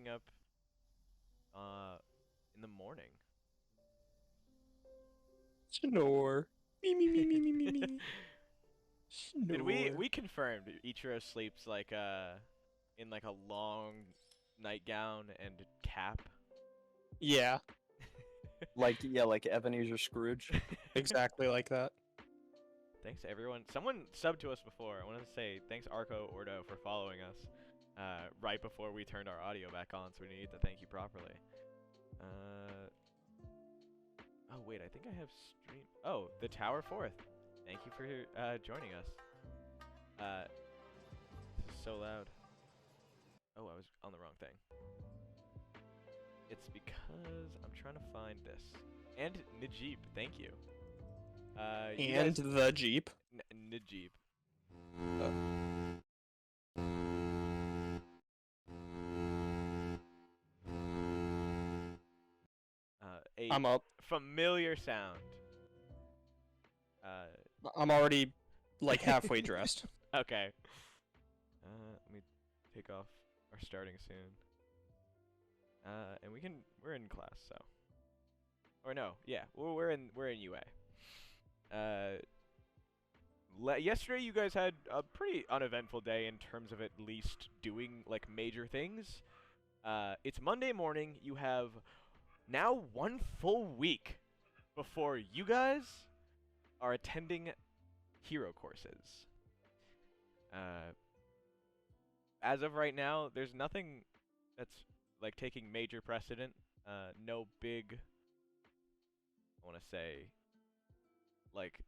waking up in the morning. Snore. Me me me me me me me. Did we Snore. we confirmed Ichiro sleeps like in like a long nightgown and cap? Yeah, Like Ebenezer Scrooge. exactly like that. Thanks everyone. Someone subbed to us before. I wanted to say thanks Arco Ordo for following us right before we turned our audio back on, so we need to thank you properly. Oh wait, I think I have stream. Oh, the Tower Fourth. Thank you for joining us. This is so loud. Oh, I was on the wrong thing. It's because I'm trying to find this. And Najib, thank you. You And guys, the Jeep. Najib. A I'm up. familiar sound. I'm already like halfway dressed. Okay. Let me take off our starting soon. And we're in class, so. Or no, yeah, we're in UA. Yesterday you guys had a pretty uneventful day in terms of at least doing like major things. It's Monday morning. You have now 1 full week before you guys are attending hero courses. As of right now, there's nothing that's like taking major precedent. No big, I want to say, like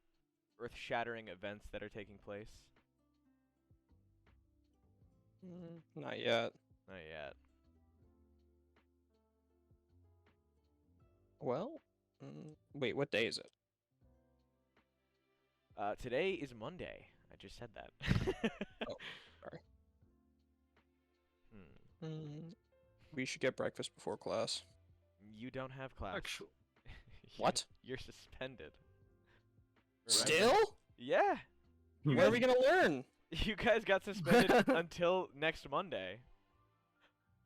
earth-shattering events that are taking place. Not yet. Not yet. Well, wait, what day is it? Today is Monday. I just said that. Oh, sorry. Hmm. We should get breakfast before class. You don't have class. Actually, What? You're suspended. Remember? Still? Yeah. Where are we gonna learn? You guys got suspended until next Monday.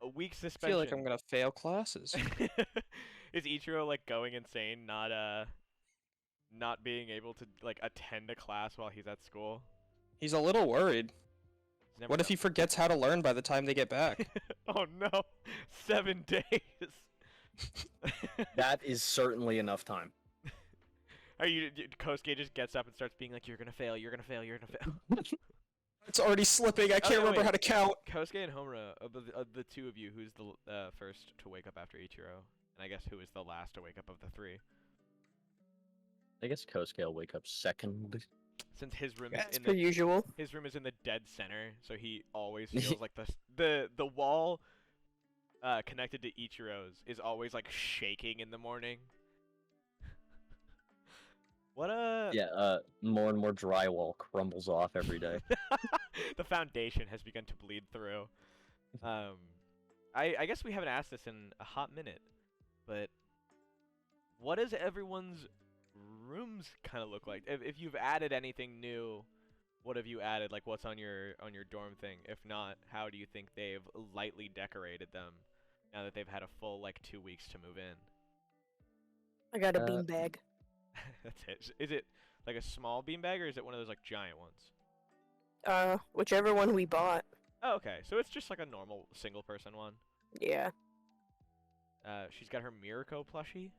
A week I suspension. feel like I'm gonna fail classes. Is Ichiro like going insane, not being able to like attend a class while he's at school? He's a little worried. He's never What if he forgets how to learn by the time they get back? Oh no, 7 days. that is certainly enough time. Are you? Kosuke just gets up and starts being like, "You're gonna fail. You're gonna fail. You're gonna fail." It's already slipping. I can't no, remember wait. how to count. Kosuke and Homura, of the two of you, who's the first to wake up after Ichiro, and I guess who is the last to wake up of the three? I guess Kosuke will wake up second. Since his room As is in per usual. his room is in the dead center, so he always feels like the wall connected to Ichiro's is always like shaking in the morning. What Yeah, more and more drywall crumbles off every day. The foundation has begun to bleed through. I guess we haven't asked this in a hot minute, but what does everyone's rooms kind of look like? If you've added anything new, what have you added? Like, what's on your dorm thing? If not, how do you think they've lightly decorated them now that they've had a full like 2 weeks to move in? I got a beanbag. That's it. Is it like a small beanbag or is it one of those like giant ones? Whichever one we bought. Oh, okay. So it's just like a normal single person one. Yeah. She's got her Mirko plushie.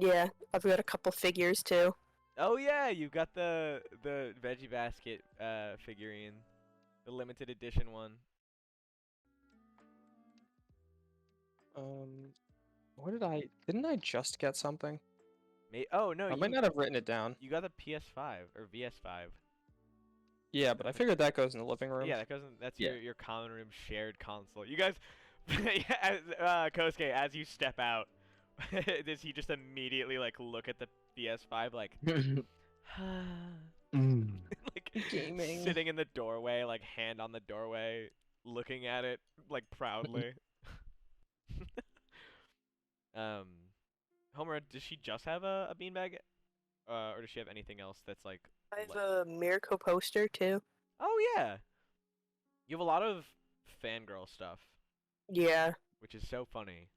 Yeah, I've got a couple figures too. Oh yeah, you got the Veggie Basket figurine, the limited edition one. What didn't I just get something? Oh no, I might not have written it down. You got the PS5 or VS5. Yeah, but I figured that goes in the living room. Yeah, that goes in, that's Yeah. your common room shared console. You guys, Kosuke, as you step out, does he just immediately like look at the PS5 like, like Gaming. sitting in the doorway, like hand on the doorway, looking at it like proudly. Homer, does she just have a beanbag, or does she have anything else that's like? I have a Mirko poster too. Oh yeah, you have a lot of fangirl stuff. Yeah, which is so funny,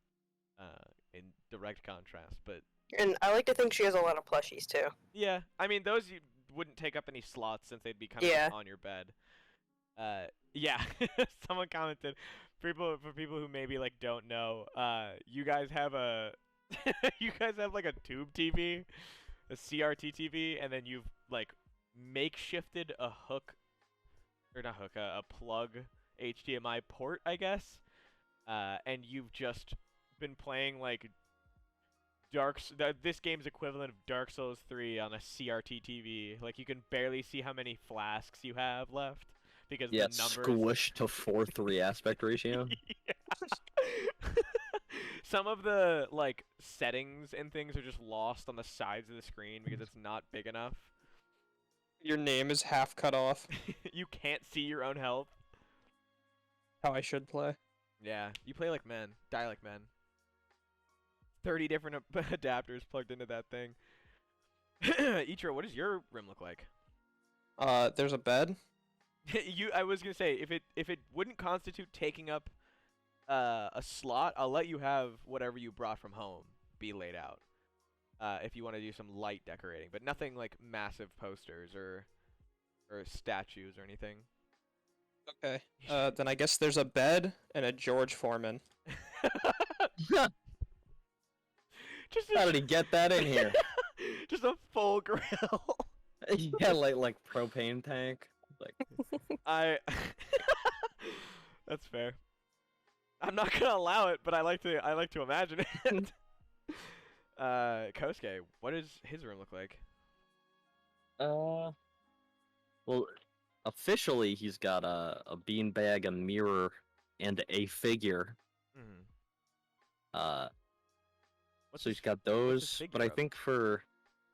in direct contrast. But and I like to think she has a lot of plushies too. yeah, I mean those you wouldn't take up any slots since they'd be kind of Yeah. just on your bed. Yeah, someone commented, for people who maybe like don't know, you guys have a, you guys have like a tube TV, a CRT TV, and then you've like makeshifted a hook, or not hook, a plug HDMI port, I guess, and you've just been playing like this game's equivalent of Dark Souls 3 on a CRT TV. Like you can barely see how many flasks you have left because Yeah, the numbers squished to 4:3 aspect ratio. Yeah. Some of the like settings and things are just lost on the sides of the screen because it's not big enough. Your name is half cut off. You can't see your own health. How I should play. Yeah, you play like men, die like men. 30 different adapters plugged into that thing. Ichiro, what does your room look like? There's a bed. I was gonna say if it wouldn't constitute taking up a slot, I'll let you have whatever you brought from home be laid out. If you want to do some light decorating, but nothing like massive posters or statues or anything. Okay. Then I guess there's a bed and a George Foreman. Just How did he get that in here? just a full grill. Yeah, like propane tank. Like That's fair. I'm not gonna allow it, but I like to imagine it. Kosuke, what does his room look like? well, officially he's got a beanbag, a mirror, and a figure. Mm-hmm. So he's got those, but I figure of? think for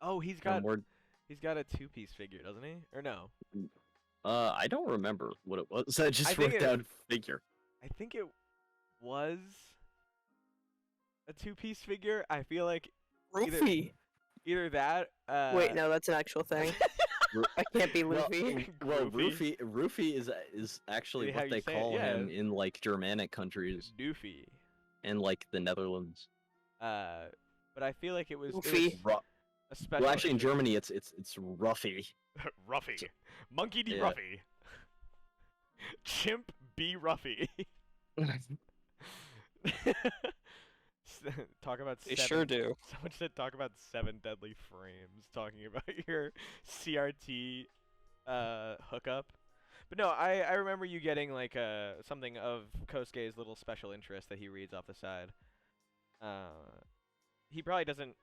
Oh, he's got a two-piece figure, doesn't he? Or no? I don't remember what it was. I just think wrote down figure. I think it was a two-piece figure. I feel like Luffy. either that. Wait, no, that's an actual thing. I can't be Luffy. Well, Goofy. Roofy is actually How what you they say it, call yeah. him in like Germanic countries Doofy. and like the Netherlands. But I feel like it was Goofy. a special. Well, actually, in interest. Germany, it's Ruffy. Ruffy. Monkey D. Yeah. Ruffy. Chimp B. Ruffy. Talk about They seven. sure do. Someone said talk about 7 deadly frames. Talking about your CRT hookup. But no, I remember you getting like something of Kosuke's little special interest that he reads off the side. He probably doesn't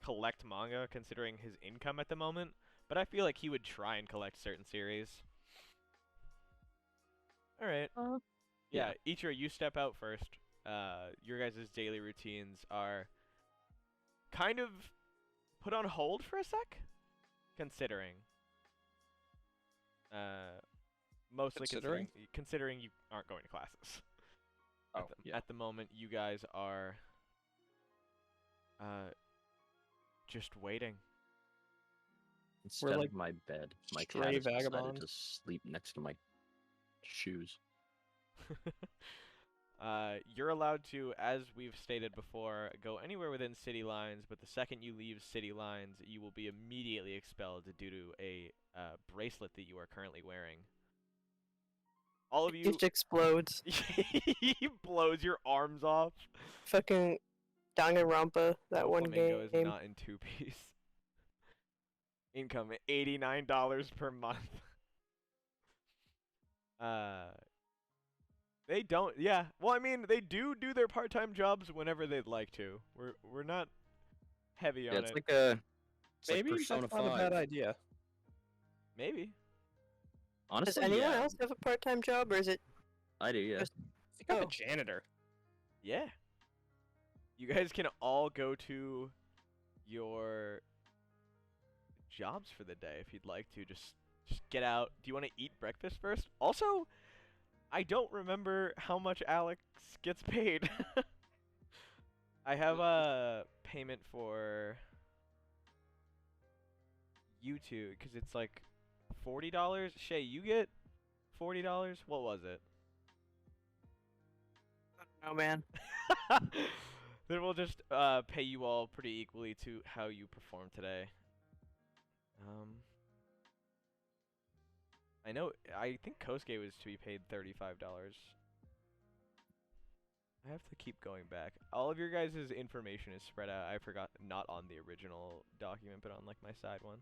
collect manga considering his income at the moment, but I feel like he would try and collect certain series. All right. Yeah, Ichiro, you step out first. Your guys' daily routines are kind of put on hold for a sec, considering. Mostly considering you aren't going to classes. At the moment, you guys are just waiting. Instead like of my bed, my cat stray has decided vagabonds. to sleep next to my shoes. You're allowed to, as we've stated before, go anywhere within city lines, but the second you leave city lines, you will be immediately expelled due to a bracelet that you are currently wearing. All of you... It just explodes. He blows your arms off. Fucking Danganronpa, that one Flamingo game. is not in two-piece. Income, $89 per month. They don't. Yeah. Well, I mean, they do their part-time jobs whenever they'd like to. We're not heavy on It's it. like a Maybe Persona that's not a 5. bad idea. Maybe. Honestly, Does anyone yeah, else have a part-time job, or is it I do, yeah. just- I think I'm Oh. a janitor. Yeah. You guys can all go to your jobs for the day if you'd like to. Just get out. Do you want to eat breakfast first? Also, I don't remember how much Alex gets paid. I have a payment for you two because it's like $40. Shay, you get $40. What was it? Oh man. Then we'll just pay you all pretty equally to how you perform today. I think Kosuke was to be paid $35. I have to keep going back. All of your guys' information is spread out. I forgot, not on the original document, but on like my side one.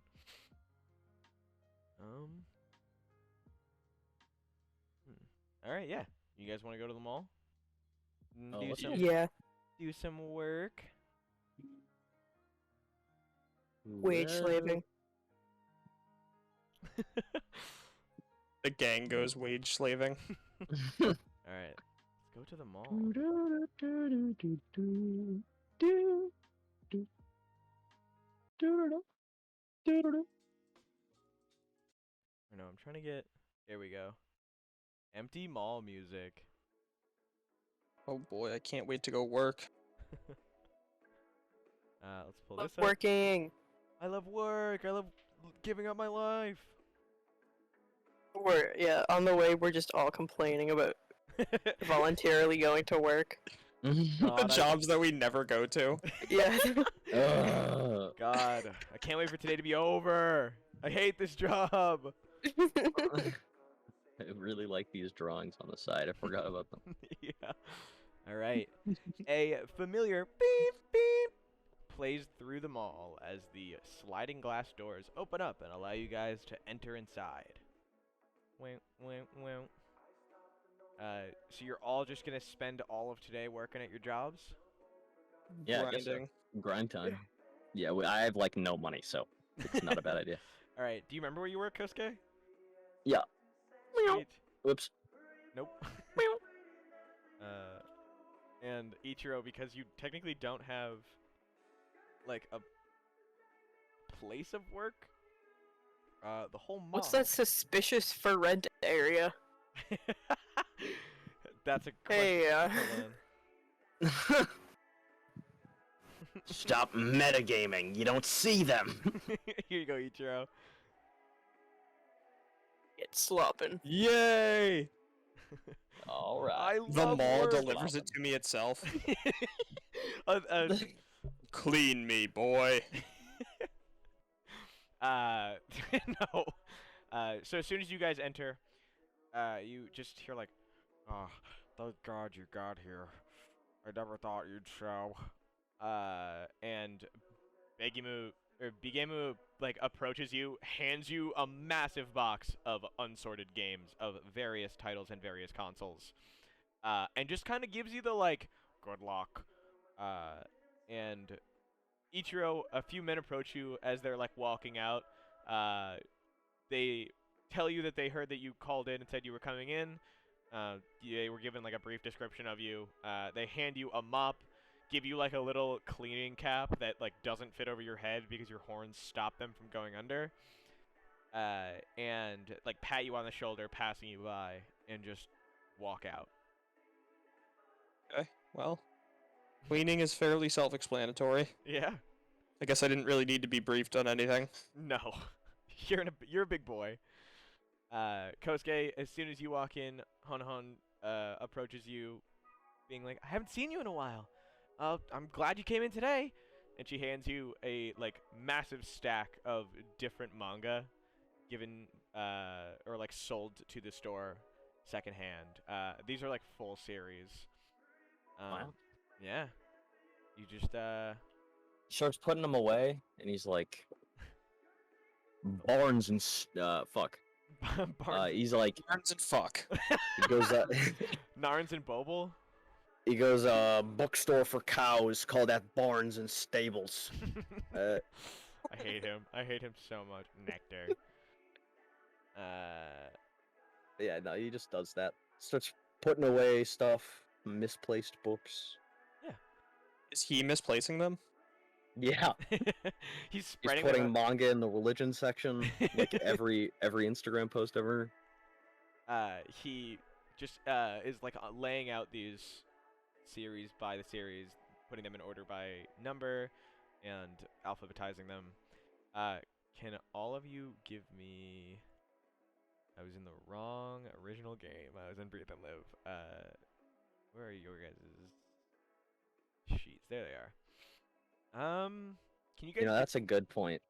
Alright, yeah. You guys want to go to the mall? Oh, Do let's some, go. Yeah. do some work? Wage slaving. The gang goes wage slaving. Alright, let's go to the mall. I know, I'm trying to get... There we go. Empty mall music. Oh boy, I can't wait to go work. Let's pull Love this up. working. I love work. I love giving up my life. We're on the way. We're just all complaining about voluntarily going to work. The God, jobs that we never go to. Yeah. God, I can't wait for today to be over. I hate this job. I really like these drawings on the side. I forgot about them. Yeah. All right. A familiar beep beep plays through the mall as the sliding glass doors open up and allow you guys to enter inside. Wait. So you're all just gonna spend all of today working at your jobs? Yeah, I guess so. Grinding. Grind time. Yeah, I have like no money, so it's not a bad idea. All right. Do you remember where you work, Kosuke? Yeah. Sweet. Whoops. Nope. And Ichiro, because you technically don't have like a place of work, the whole mall. What's that suspicious for rent area? That's a question. Hey, Hold on. Stop metagaming. You don't see them. Here you go, Ichiro. Get slopping. Yay! All right. I The love mall work. delivers it to me itself. uh, Clean me, boy. no. So as soon as you guys enter, you just hear like, "Oh, thank God you got here. I never thought you'd show." And Bigemu like approaches you, hands you a massive box of unsorted games of various titles and various consoles, and just kind of gives you the like, "Good luck." And Ichiro, a few men approach you as they're like walking out. They tell you that they heard that you called in and said you were coming in. They were given like a brief description of you. They hand you a mop, give you like a little cleaning cap that like doesn't fit over your head because your horns stop them from going under. And like pat you on the shoulder, passing you by, and just walk out. Okay, well, cleaning is fairly self-explanatory. Yeah. I guess I didn't really need to be briefed on anything. No, you're a big boy. Kosuke, as soon as you walk in, Hon approaches you, being like, "I haven't seen you in a while. I'm glad you came in today." And she hands you a like massive stack of different manga, given or like sold to the store secondhand. These are like full series. Wow. Yeah. You just Starts putting them away, and he's like, Barnes and fuck. He's like, Barnes and fuck. he goes, Narns and Boble. he goes, bookstore for cows called that Barnes and Stables. I hate him. I hate him so much. Nectar. Yeah, no, he just does that. Starts putting away stuff, misplaced books. Is he misplacing them? Yeah, He's he's spreading putting them manga in the religion section, like every Instagram post ever. He just is like laying out these series by the series, putting them in order by number, and alphabetizing them. Can all of you give me? I was in the wrong original game. I was in Breathe and Live. Where Where are your guys' sheets? There they are. Can you guys? You know, that's a good point.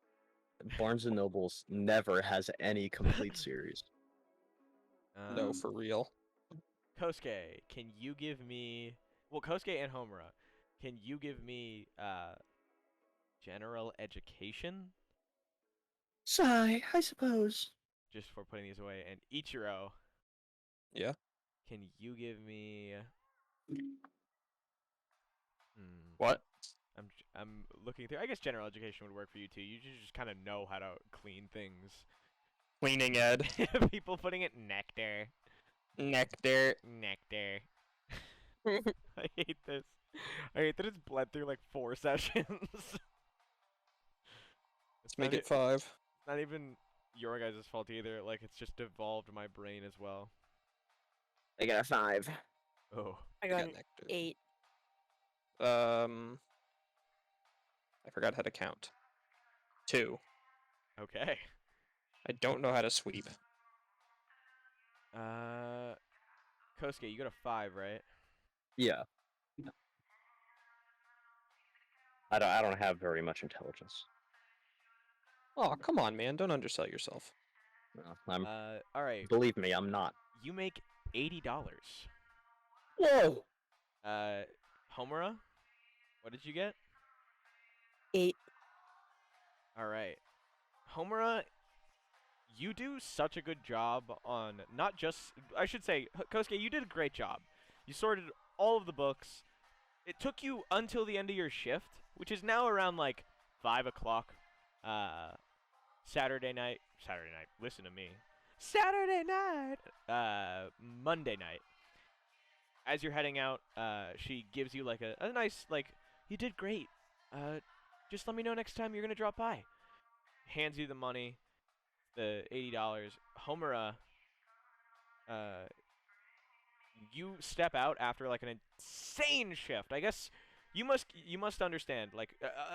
Barnes and Nobles never has any complete series. No, for real. Kosuke, can you give me? Well, Kosuke and Homura, can you give me general education? Sigh, I suppose. Just for putting these away. And Ichiro, Yeah. can you give me? What? I'm looking through. I guess general education would work for you too. You just kind of know how to clean things. Cleaning ed. People putting it nectar. Nectar. Nectar. I hate this. I hate that it's bled through like 4 sessions. Let's make it 5. Not even your guys' fault either. Like it's just devolved my brain as well. I got a 5. Oh. I got an nectar. 8. I forgot how to count. 2. Okay. I don't know how to sweep. Kosuke, you got a 5, right? Yeah. I don't have very much intelligence. Oh, come on, man. Don't undersell yourself. No, I'm. All right. Believe me, I'm not. You make $80. Whoa! Homura, what did you get? 8. All right. Homura, you do such a good job on not just, I should say, Kosuke, you did a great job. You sorted all of the books. It took you until the end of your shift, which is now around like 5 o'clock. Saturday night, listen to me. Saturday night, Monday night. As you're heading out, she gives you like a nice, like, you did great. Just let me know next time you're gonna drop by. Hands you the money, the $80. Homura, you step out after like an insane shift. I guess you must understand. Like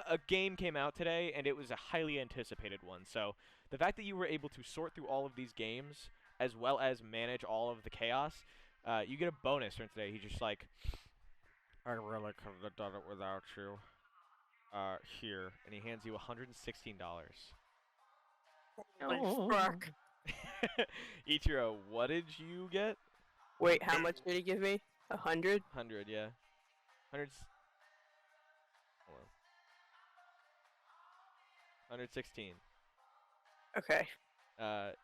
a game came out today, and it was a highly anticipated one. So the fact that you were able to sort through all of these games as well as manage all of the chaos, you get a bonus from today. He's just like, I really couldn't have done it without you. Here, and he hands you $116. Oh, fuck. Ichiro, what did you get? Wait, how much did he give me? 100? 100, yeah. 100. Hold on. 116. Okay.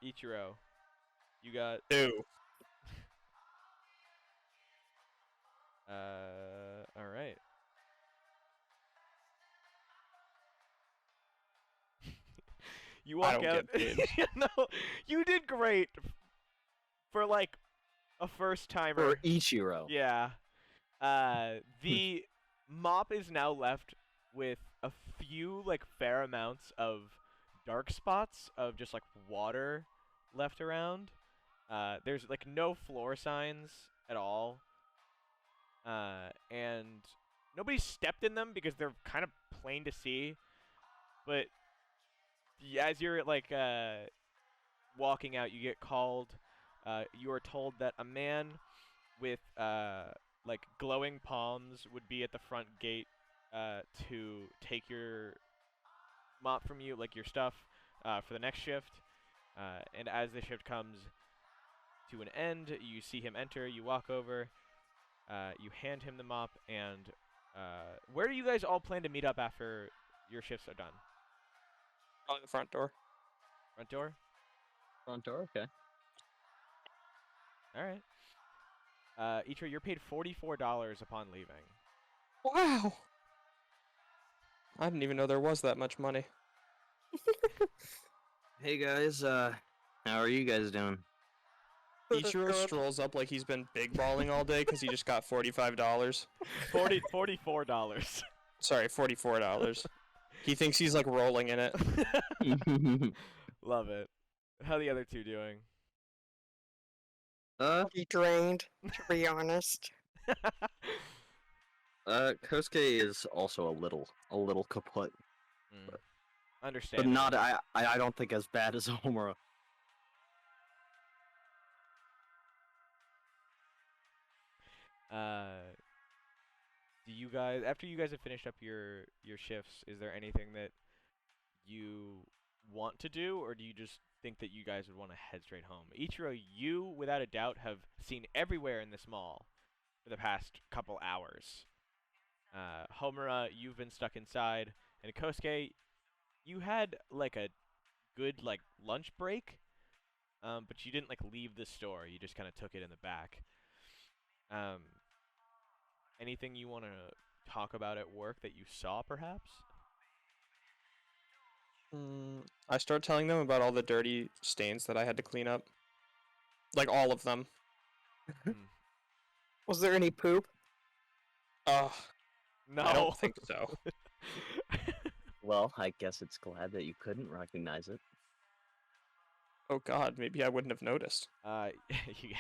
Ichiro, you got 2. all right. You I walk don't out. get paid. No, you did great for like a first timer. For Ichiro. Yeah. The mop is now left with a few like fair amounts of dark spots of just like water left around. There's like no floor signs at all. And nobody stepped in them because they're kind of plain to see. But as you're like walking out, you get called. You are told that a man with like glowing palms would be at the front gate to take your mop from you, like your stuff, for the next shift. And as the shift comes to an end, you see him enter. You walk over. You hand him the mop, and where do you guys all plan to meet up after your shifts are done? Probably the front door. Front door? Front door, okay. All right. Ichiro, you're paid $44 upon leaving. Wow! I didn't even know there was that much money. Hey guys, how are you guys doing? Ichiro strolls up like he's been big balling all day because he just got $45. $44. Sorry, $44. He thinks he's like rolling in it. Love it. How are the other two doing? He drained, to be honest. Kosuke is also a little kaput, Understand. but not. I don't think as bad as Homura. you guys, after you guys have finished up your shifts, is there anything that you want to do, or do you just think that you guys would want to head straight home? Ichiro, you without a doubt have seen everywhere in this mall for the past couple hours. Homura, you've been stuck inside, and Kosuke, you had like a good like lunch break, but you didn't like leave the store. You just kind of took it in the back. Anything you want to talk about at work that you saw, perhaps? I start telling them about all the dirty stains that I had to clean up. Like all of them. Was there any poop? No. I don't think so. Well, I guess it's glad that you couldn't recognize it. Oh god, maybe I wouldn't have noticed. Yeah,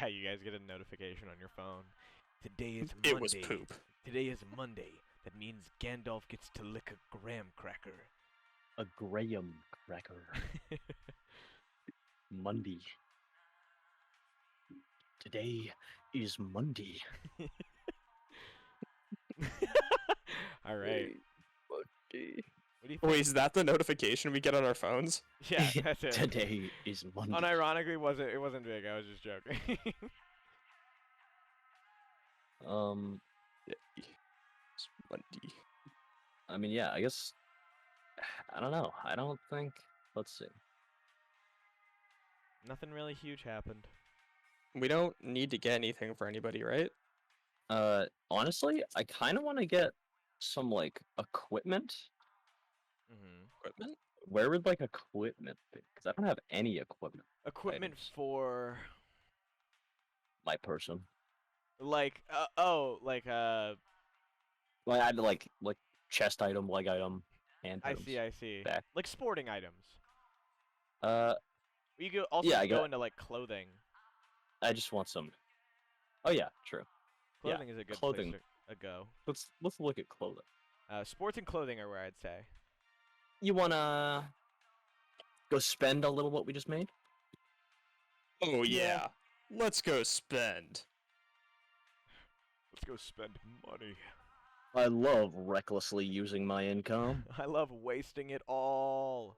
you guys get a notification on your phone. Today is Monday. It was poop. Today is Monday. That means Gandalf gets to lick a graham cracker. A graham cracker. Monday. Today is Monday. All right. What do you think? Wait, is that the notification we get on our phones? Yeah, that's it. Today is Monday. Unironically, it wasn't big. I was just joking. It's Monday. I mean, yeah, I guess. I don't know. I don't think. Let's see. Nothing really huge happened. We don't need to get anything for anybody, right? Honestly, I kind of want to get some like equipment. Equipment? Where would like equipment be? Because I don't have any equipment. Equipment items. for My person. like Like I had like chest item, leg item, hand. I see. back. Like sporting items. You go also Yeah, I go got- into like clothing. I just want some. Oh yeah, true. Yeah, Clothing is a good clothing. place to go. Let's look at clothing. Sports and clothing are where I'd say. You wanna go spend a little what we just made? Oh yeah. Let's go spend. Let's go spend money. I love recklessly using my income. I love wasting it all.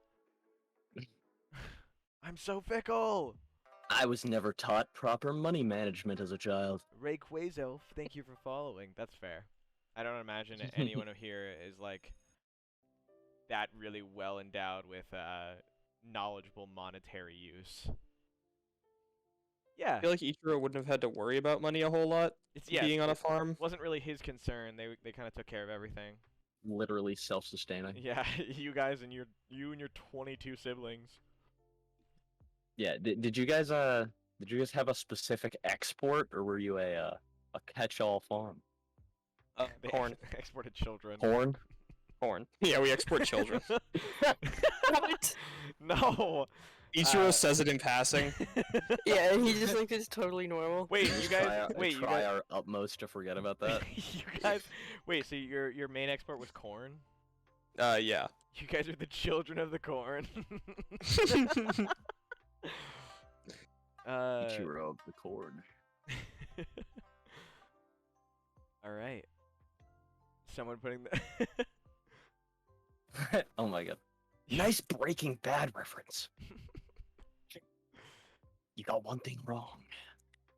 I'm so fickle. I was never taught proper money management as a child. Ray Quazelf, thank you for following. That's fair. I don't imagine anyone here is like that really well endowed with knowledgeable monetary use. Yeah, I feel like Ichiro wouldn't have had to worry about money a whole lot being on a farm. wasn't really his concern. They kind of took care of everything. Literally self-sustaining. Yeah, you guys and your 22 siblings. Yeah. Did you guys have a specific export, or were you a catch-all farm? They Corn. exported children. Corn. Corn. Yeah, we export children. What? No. Ichiro says it in passing. Yeah, he just thinks it's totally normal. Wait, you guys. We try our utmost to forget about that. You guys. Wait, so your main export was corn? Yeah. You guys are the children of the corn. Ichiro of the corn. All right. Someone putting the. Oh my god. Nice Breaking Bad reference. You got one thing wrong.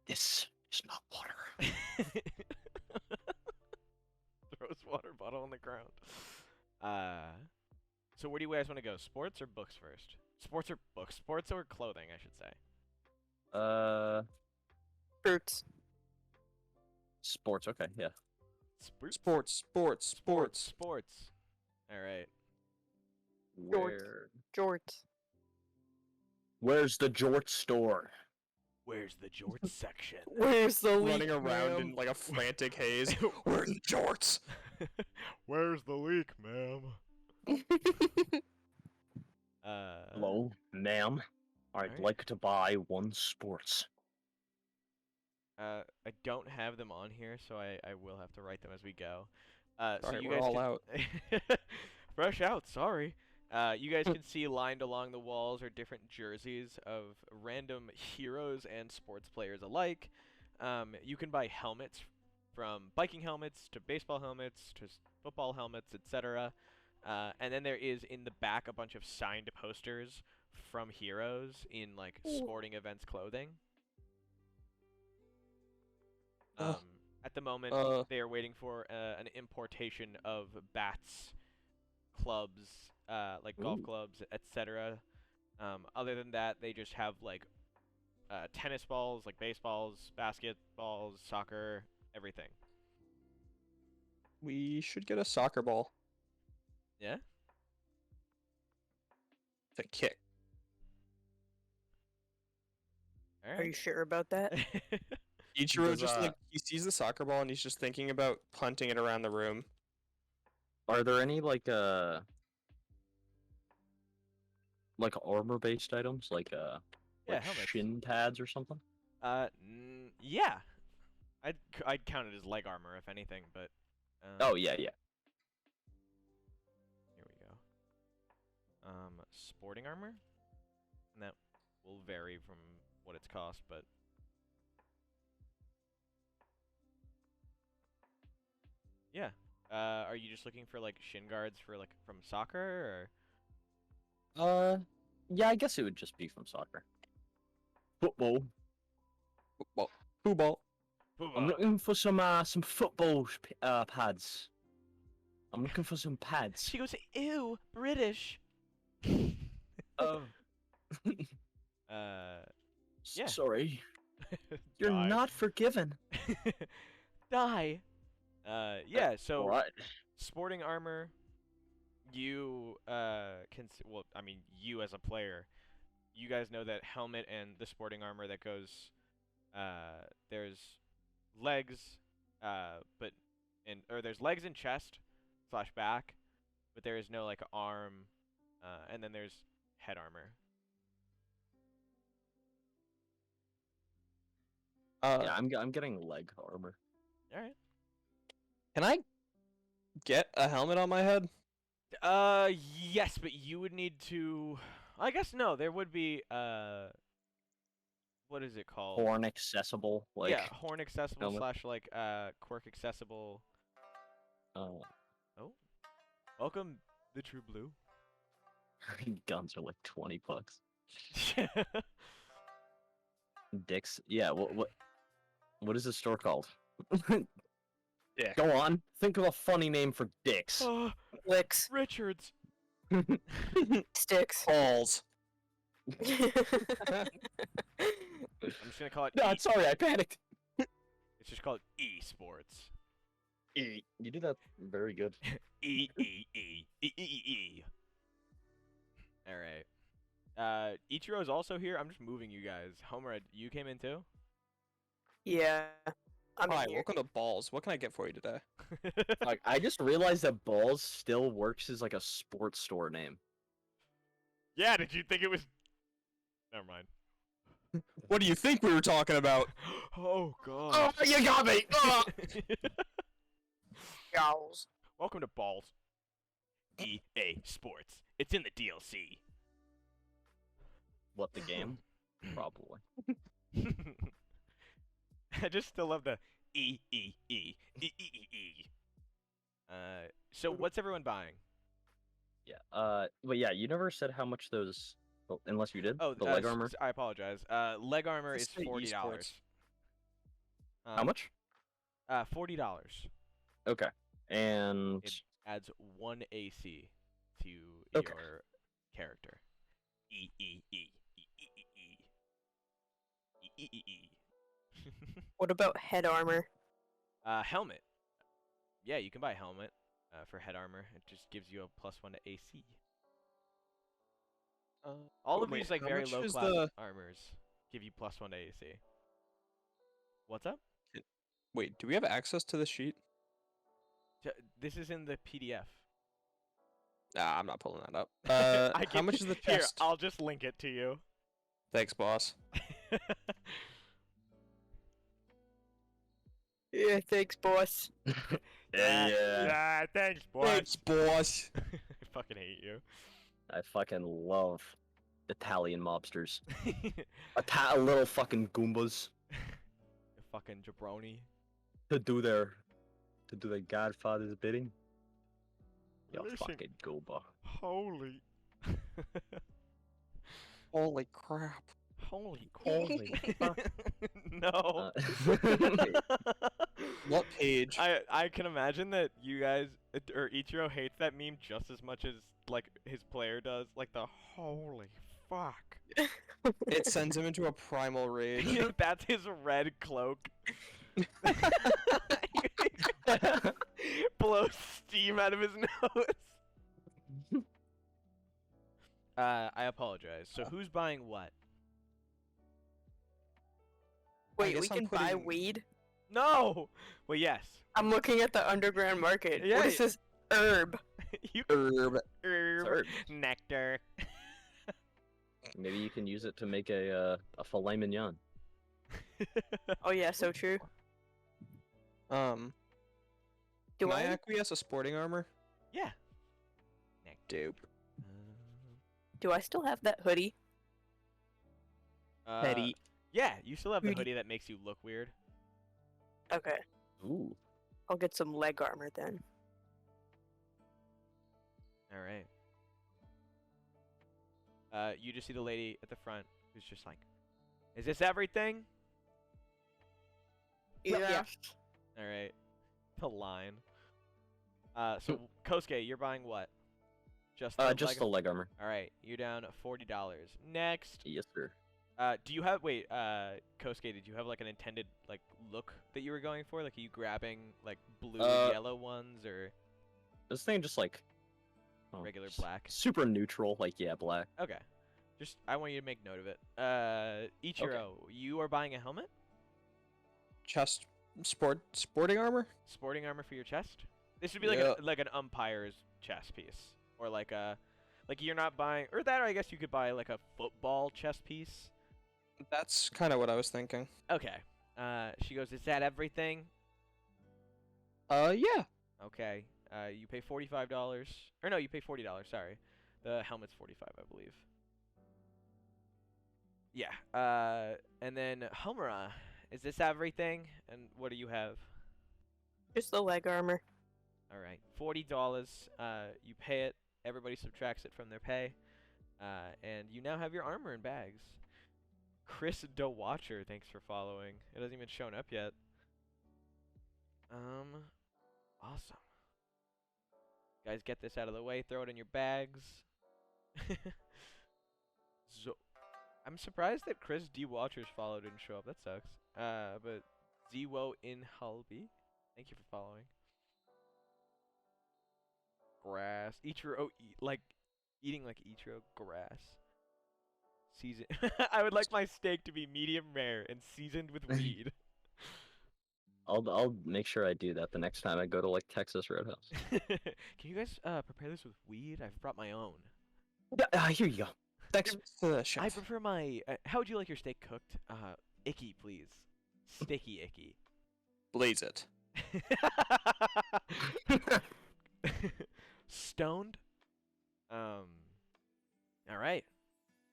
This is not water. Throws water bottle on the ground. So where do you guys want to go? Sports or books first? Sports or books? Sports or clothing, I should say. Fruits. Sports. Okay, yeah. Sports. Sports. All right. Jorts. Where's the Jort store? Where's the jorts section? Where's the leak, Running around ma'am? in like a frantic haze. Where's the jorts? Where's the leak, ma'am? Hello, ma'am. I'd Alright. like to buy one sports. I don't have them on here, so I will have to write them as we go. So Alright, you we're guys all can... out. Fresh out, sorry. You guys can see lined along the walls are different jerseys of random heroes and sports players alike. You can buy helmets from biking helmets to baseball helmets to football helmets, etc. And then there is in the back a bunch of signed posters from heroes in like sporting events clothing. Uh, At the moment, they are waiting for an importation of bats, clubs, like golf clubs, etc. Other than that, they just have like tennis balls, like baseballs, basketballs, soccer, everything. We should get a soccer ball Yeah? to kick. All Are you sure about that? Ichiro Does, just like he sees the soccer ball and he's just thinking about punting it around the room. Are there any like armor-based items, like Yeah, helmets. shin pads or something? Yeah. I'd count it as leg armor if anything, but. Oh yeah, yeah. Here we go. Sporting armor, and that will vary from what it's cost, but. Yeah. Are you just looking for like shin guards for like from soccer or? Yeah, I guess it would just be from soccer. Football. Football. Football. I'm looking for some football pads. I'm looking for some pads. She goes, ew, British. Oh. Yeah. Sorry. You're Die. not forgiven. Die. Yeah, so Alright. sporting armor, you well, I mean, you as a player, you guys know that helmet and the sporting armor that goes, there's legs, there's legs and chest / back, but there is no like arm, and then there's head armor. Yeah, I'm getting leg armor. All right. Can I get a helmet on my head? Yes, but you would need to. I guess no. There would be what is it called? Horn accessible, like yeah, horn accessible helmet. / like quirk accessible. Oh, Welcome, the True Blue. guns are like $20. Dicks. Yeah. What is the store called? Dick. Go on. Think of a funny name for dicks. Licks. Richards. Sticks. Balls. I'm just gonna call it. No, sorry, I panicked. It's just called esports. You do that very good. E. All right. Ichiro is also here. I'm just moving you guys. Homer, you came in too. Yeah. I'm Hi, in here. welcome to Balls. What can I get for you today? Like, I just realized that Balls still works as like a sports store name. Yeah. Did you think it was? Never mind. What do you think we were talking about? Oh god. Oh, you got me! Oh! Yowls. Welcome to Balls. EA Sports. It's in the DLC. What, the game? Probably. I just still love the E. So what's everyone buying? Yeah. But yeah, you never said how much those. Well, unless you did. Oh, the leg armor. I apologize. Leg armor is Just say $40. esports. How much? $40. Okay. And It adds 1 AC to Okay. your character. E. What about head armor? Helmet. Yeah, you can buy a helmet for head armor. It just gives you a +1 to AC. All of wait, these like how very much low is class the- armors give you +1 to AC. What's up? Wait, do we have access to the sheet? This is in the PDF. Nah, I'm not pulling that up. I How much is the Here, chest? I'll just link it to you. Thanks, boss. Yeah, thanks, boss. yeah, Thanks, boy. Thanks, boss. I fucking hate you. I fucking love Italian mobsters. A little fucking goombas. You fucking jabroni. to do their Godfather's bidding. You Listen. fucking goober. Holy. Holy crap. Holy Holy fuck. No. What page? I can imagine that you guys or Ichiro hates that meme just as much as like his player does. Like the holy fuck. It sends him into a primal rage. That's his red cloak. Blows steam out of his nose. I apologize. So who's buying what? Wait, guess we I'm can buy putting- weed? No. Well, yes. I'm looking at the underground market. Yeah, What is this herb? You Herb. herb, Herb. nectar. Maybe you can use it to make a filet mignon. Oh yeah, so true. Do Do I I? acquiesce a sporting armor? Yeah. Dope. Do I still have that hoodie? Petty. Yeah, you still have the Hoodie. hoodie that makes you look weird. Okay, Ooh. I'll get some leg armor then. All right. You just see the lady at the front who's just like, "Is this everything?" Yeah. All right. The line. So Kosuke, you're buying what? Just the Just the leg armor. All right, you're down $40. Next. Yes, sir. Do you have Kosuke? Did you have like an intended like look that you were going for? Like, are you grabbing like blue and yellow ones or This thing just like regular s- black? super neutral, like yeah, black. Okay. Just I want you to make note of it. Ichiro, you are buying a helmet, Chest sporting armor? sporting armor for your chest. This would be like Yeah. like an umpire's chest piece, or like you're not buying, or that, or I guess you could buy like a football chest piece. That's kind of what I was thinking. Okay. She goes, "Is that everything?" Yeah. Okay. You pay $45, or no, you pay $40. Sorry, the helmet's 45, I believe. Yeah. And then Homura, is this everything? And what do you have? Just the leg armor. All right, $40. You pay it. Everybody subtracts it from their pay, and you now have your armor and bags. Chris DeWatcher, thanks for following. It hasn't even shown up yet. Awesome. Guys, get this out of the way. Throw it in your bags. I'm surprised that Chris D. Watchers follow didn't show up. That sucks. But Zewo in Halby, thank you for following. Grass. Ichiro, eating like Ichiro. Grass. Season. I would like my steak to be medium rare and seasoned with weed. I'll make sure I do that the next time I go to like Texas Roadhouse. Can you guys prepare this with weed? I've brought my own. Here you go. Thanks to the chef. I prefer my. How would you like your steak cooked? Icky, please. Sticky icky. Blaze it. Stoned. All right.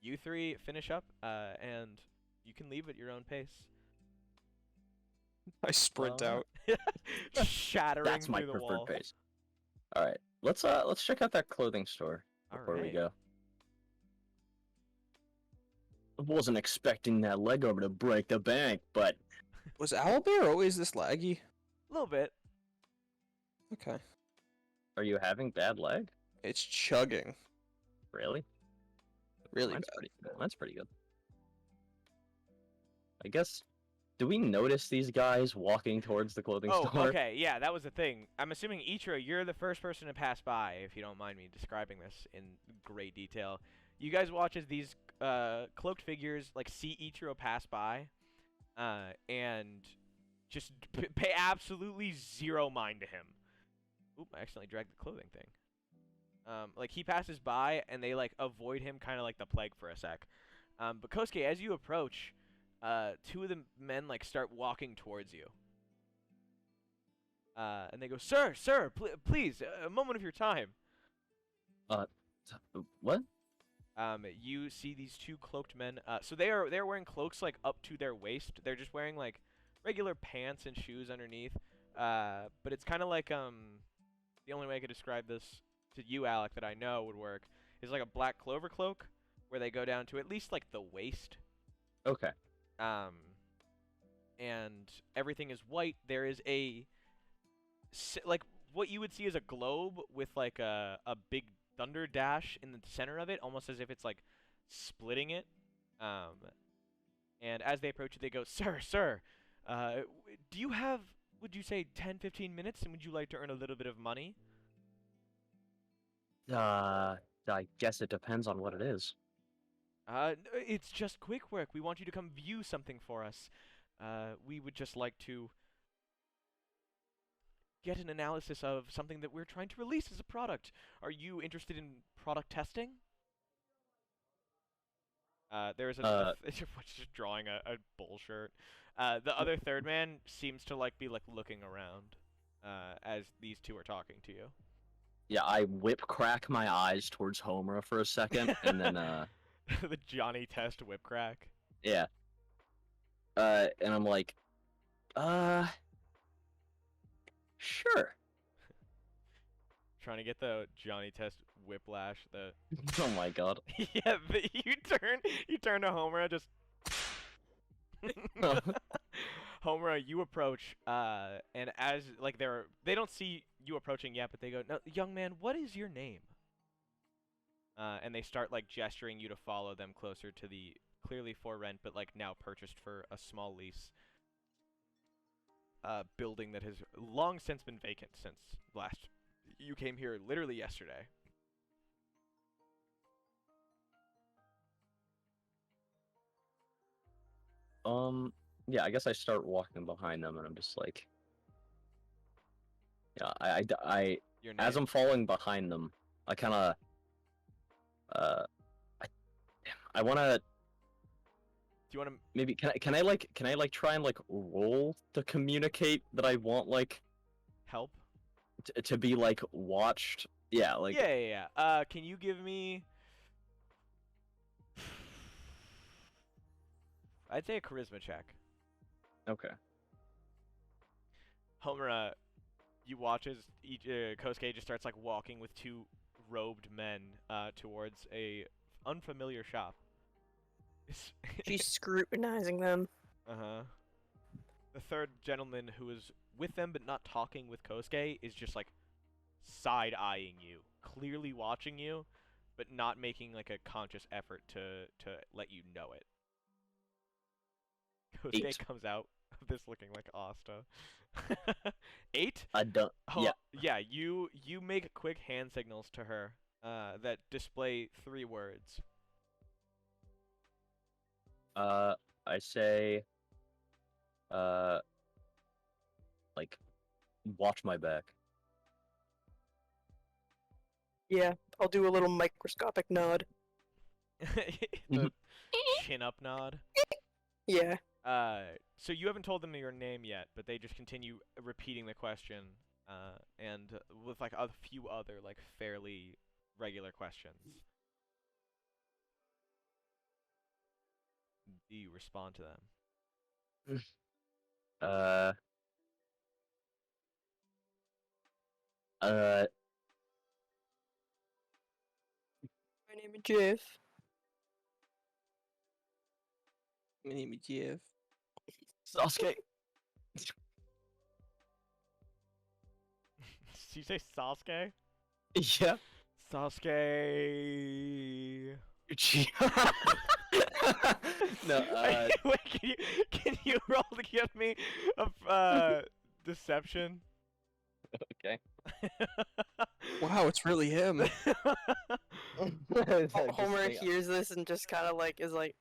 You three finish up, and you can leave at your own pace. I sprint Uh, out. Shattering That's my through the preferred wall. pace. All right, let's check out that clothing store before we Alright. go. I wasn't expecting that leg armor to break the bank, but Was Owlbear always this laggy? A little bit. Okay. are you having bad leg? It's chugging. Really? Really Mine's bad. pretty good. Mine's pretty good. I guess. Do we notice these guys walking towards the clothing Oh, store? okay. Yeah, that was the thing. I'm assuming Ichiro, you're the first person to pass by, if you don't mind me describing this in great detail. You guys watch as these cloaked figures like see Ichiro pass by, and just pay absolutely zero mind to him. Oop! I accidentally dragged the clothing thing. Like he passes by and they like avoid him, kind of like the plague for a sec. But Kosuke, as you approach, two of the men like start walking towards you. And they go, "Sir, sir, please, a moment of your time." What? You see these two cloaked men. So they're wearing cloaks like up to their waist. They're just wearing like regular pants and shoes underneath. But it's kind of like the only way I could describe this to you, Alec, that I know would work is like a black clover cloak, where they go down to at least like the waist. Okay. And everything is white. There is like what you would see as a globe with like a big thunder dash in the center of it, almost as if it's like splitting it. And as they approach it, they go, Sir, do you have, would you say 10, 15 minutes, and would you like to earn a little bit of money? I guess it depends on what it is. It's just quick work. We want you to come view something for us. We would just like to get an analysis of something that we're trying to release as a product. Are you interested in product testing? There is just drawing a bull shirt. The other third man seems to be looking around as these two are talking to you. Yeah, I whip crack my eyes towards Homura for a second, and then the Johnny Test whip crack. Yeah. And I'm like, sure. Trying to get the Johnny Test whiplash. The Oh my god. yeah, you turn to Homura, just Homura, you approach, and as they don't see you approaching yet, but they go, "No, young man, what is your name?" And they start gesturing you to follow them closer to the clearly for rent, but now purchased for a small lease building that has long since been vacant since last you came here literally yesterday. Yeah, I guess I start walking behind them, and I'm just like, yeah, Your name? as I'm following behind them, I kind of, I want to. Do you want to maybe can I try and roll to communicate that I want help? to be watched? Yeah, Yeah. Can you give me? I'd say a charisma check. Okay. Homura, you watch as Kosuke just starts walking with two robed men towards a unfamiliar shop. She's scrutinizing them. Uh-huh. The third gentleman who is with them but not talking with Kosuke is just side-eyeing you, clearly watching you, but not making a conscious effort to let you know it. Kosuke 8. comes out of this looking like Asta. 8? I don't. Yeah. Yeah, you make quick hand signals to her that display 3 words. I say, watch my back. Yeah, I'll do a little microscopic nod. The chin up nod. Yeah. So you haven't told them your name yet, but they just continue repeating the question, and with a few other fairly regular questions. Do you respond to them? My name is Jeff. My name is Jeff. Sasuke. Did you say Sasuke? Yeah. Sasuke. No. Wait, can you roll to give me a deception? Okay. Wow, it's really him. Homer hears this and just kind of is like,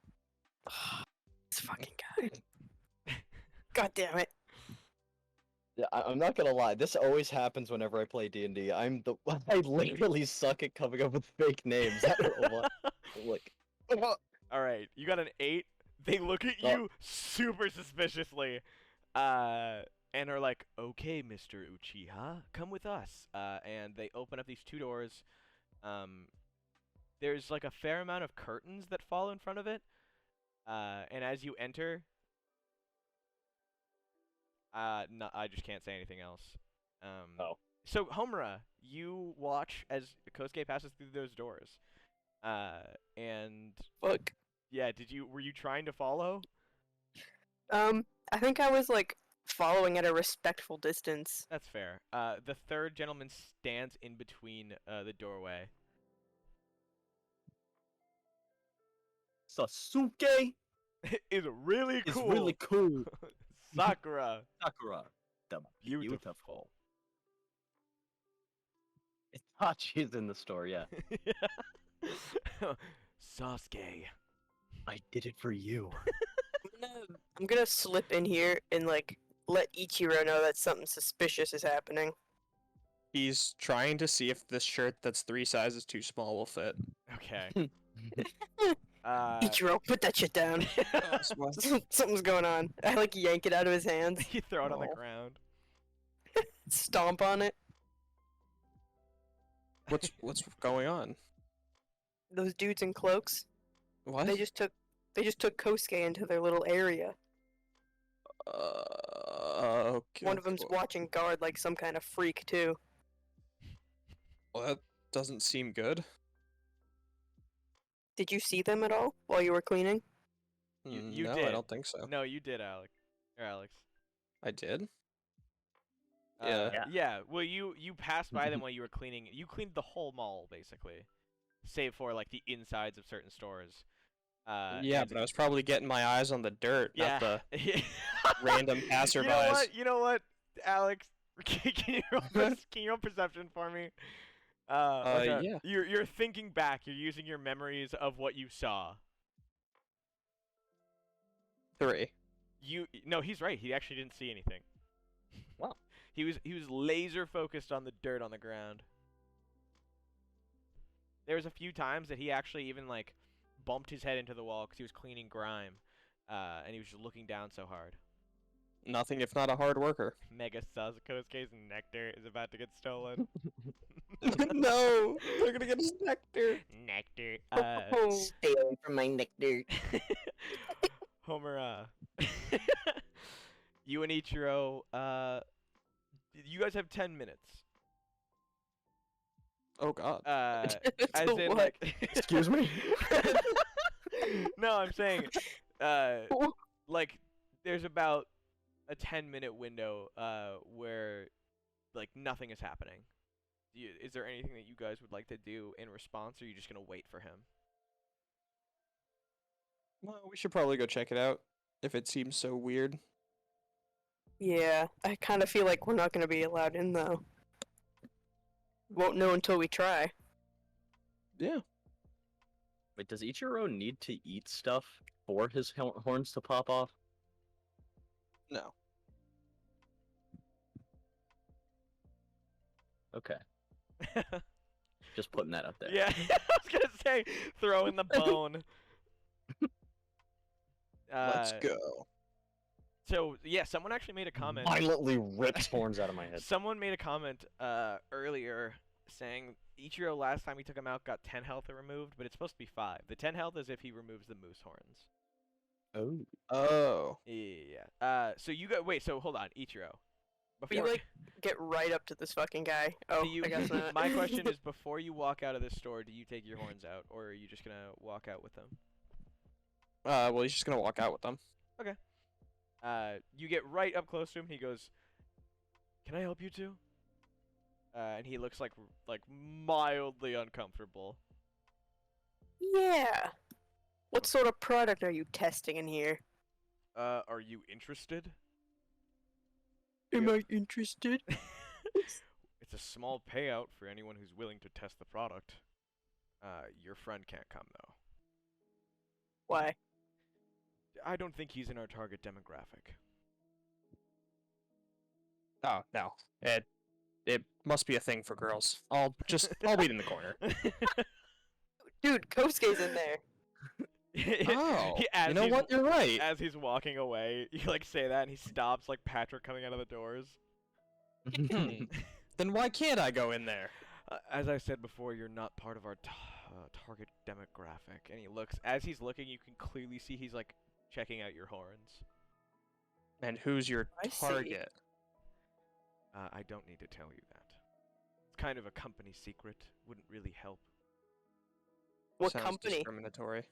oh, this fucking guy. God damn it. Yeah, I'm not gonna lie. This always happens whenever I play D&D. I literally suck at coming up with fake names. I don't know what. All right, you got an 8. They look at you super suspiciously, and are like, "Okay, Mr. Uchiha, come with us." And they open up these 2 doors. There's a fair amount of curtains that fall in front of it, and as you enter, No, I just can't say anything else. Oh. So Homura, you watch as Kosuke passes through those doors. And Fuck. yeah, were you trying to follow? I think I was like following at a respectful distance. That's fair. The third gentleman stands in between the doorway. Sasuke Is really is cool. really cool. Sakura, Sakura, the beautiful. beautiful. Itachi's in the store, yeah. Sasuke. I did it for you. I'm gonna slip in here and like let Ichiro know that something suspicious is happening. He's trying to see if this shirt that's 3 sizes too small will fit. Okay. Ichiro, put that shit down. Something's going on. I like yank it out of his hands, You throw it on the Oh. ground. stomp on it. What's going on? Those dudes in cloaks. What? They just took Kosuke into their little area. Okay. One of them's watching guard like some kind of freak too. Well, that doesn't seem good. Did you see them at all while you were cleaning? You no, did. I don't think so. No, you did, Alex. I did. Yeah. Well, you passed by them while you were cleaning. You cleaned the whole mall basically, save for like the insides of certain stores. Yeah, and- but I was probably getting my eyes on the dirt, yeah. not the random passerbys. You know what, Alex? Can you roll perception for me? Okay. Yeah. You're thinking back. You're using your memories of what you saw. 3. No, he's right. He actually didn't see anything. Wow. He was laser focused on the dirt on the ground. There was a few times that he actually even like bumped his head into the wall because he was cleaning grime, and he was just looking down so hard. Nothing if not a hard worker. Mega Kosuke's nectar is about to get stolen. No, they're gonna get his nectar. Nectar. Stay away from my nectar. Homer, you and Ichiro, you guys have 10 minutes. Oh God. As So in, what? like, Excuse me? no, I'm saying, like, there's about a 10-minute window, where, like, nothing is happening. Is there anything that you guys would like to do in response, or are you just gonna wait for him? Well, we should probably go check it out if it seems so weird. Yeah, I kind of feel like we're not gonna be allowed in though. Won't know until we try. Yeah. Wait, does Ichiro need to eat stuff for his horns to pop off? No. Okay, just putting that out there. Yeah, I was gonna say, throw in the bone. Let's go. So yeah, someone actually made a comment. Violently rips horns out of my head. Someone made a comment earlier saying Ichiro last time he took him out got 10 health removed, but it's supposed to be 5. The 10 health is if he removes the moose horns. Oh. Oh. Yeah. So you got so hold on, Ichiro. We like get right up to this fucking guy. Oh, do you, I guess not. my question is, before you walk out of this store, do you take your horns out, or are you just gonna walk out with them? Well, he's just gonna walk out with them. You get right up close to him. He goes, "Can I help you too?" And he looks like mildly uncomfortable. Yeah. What sort of product are you testing in here? Are you interested? Am I interested? It's a small payout for anyone who's willing to test the product. Your friend can't come though. Why? I don't think he's in our target demographic. Oh no. It must be a thing for girls. I'll wait in the corner. Dude, Kosuke's in there. Oh. As You know he's- what? You're right. As he's walking away, you like say that, and he stops like Patrick coming out of the doors. Then why can't I go in there? As I said before, you're not part of our target demographic. And he looks. As he's looking, you can clearly see he's like checking out your horns. And who's your I see. target? I don't need to tell you that. It's kind of a company secret. Wouldn't really help. What Sounds company? discriminatory.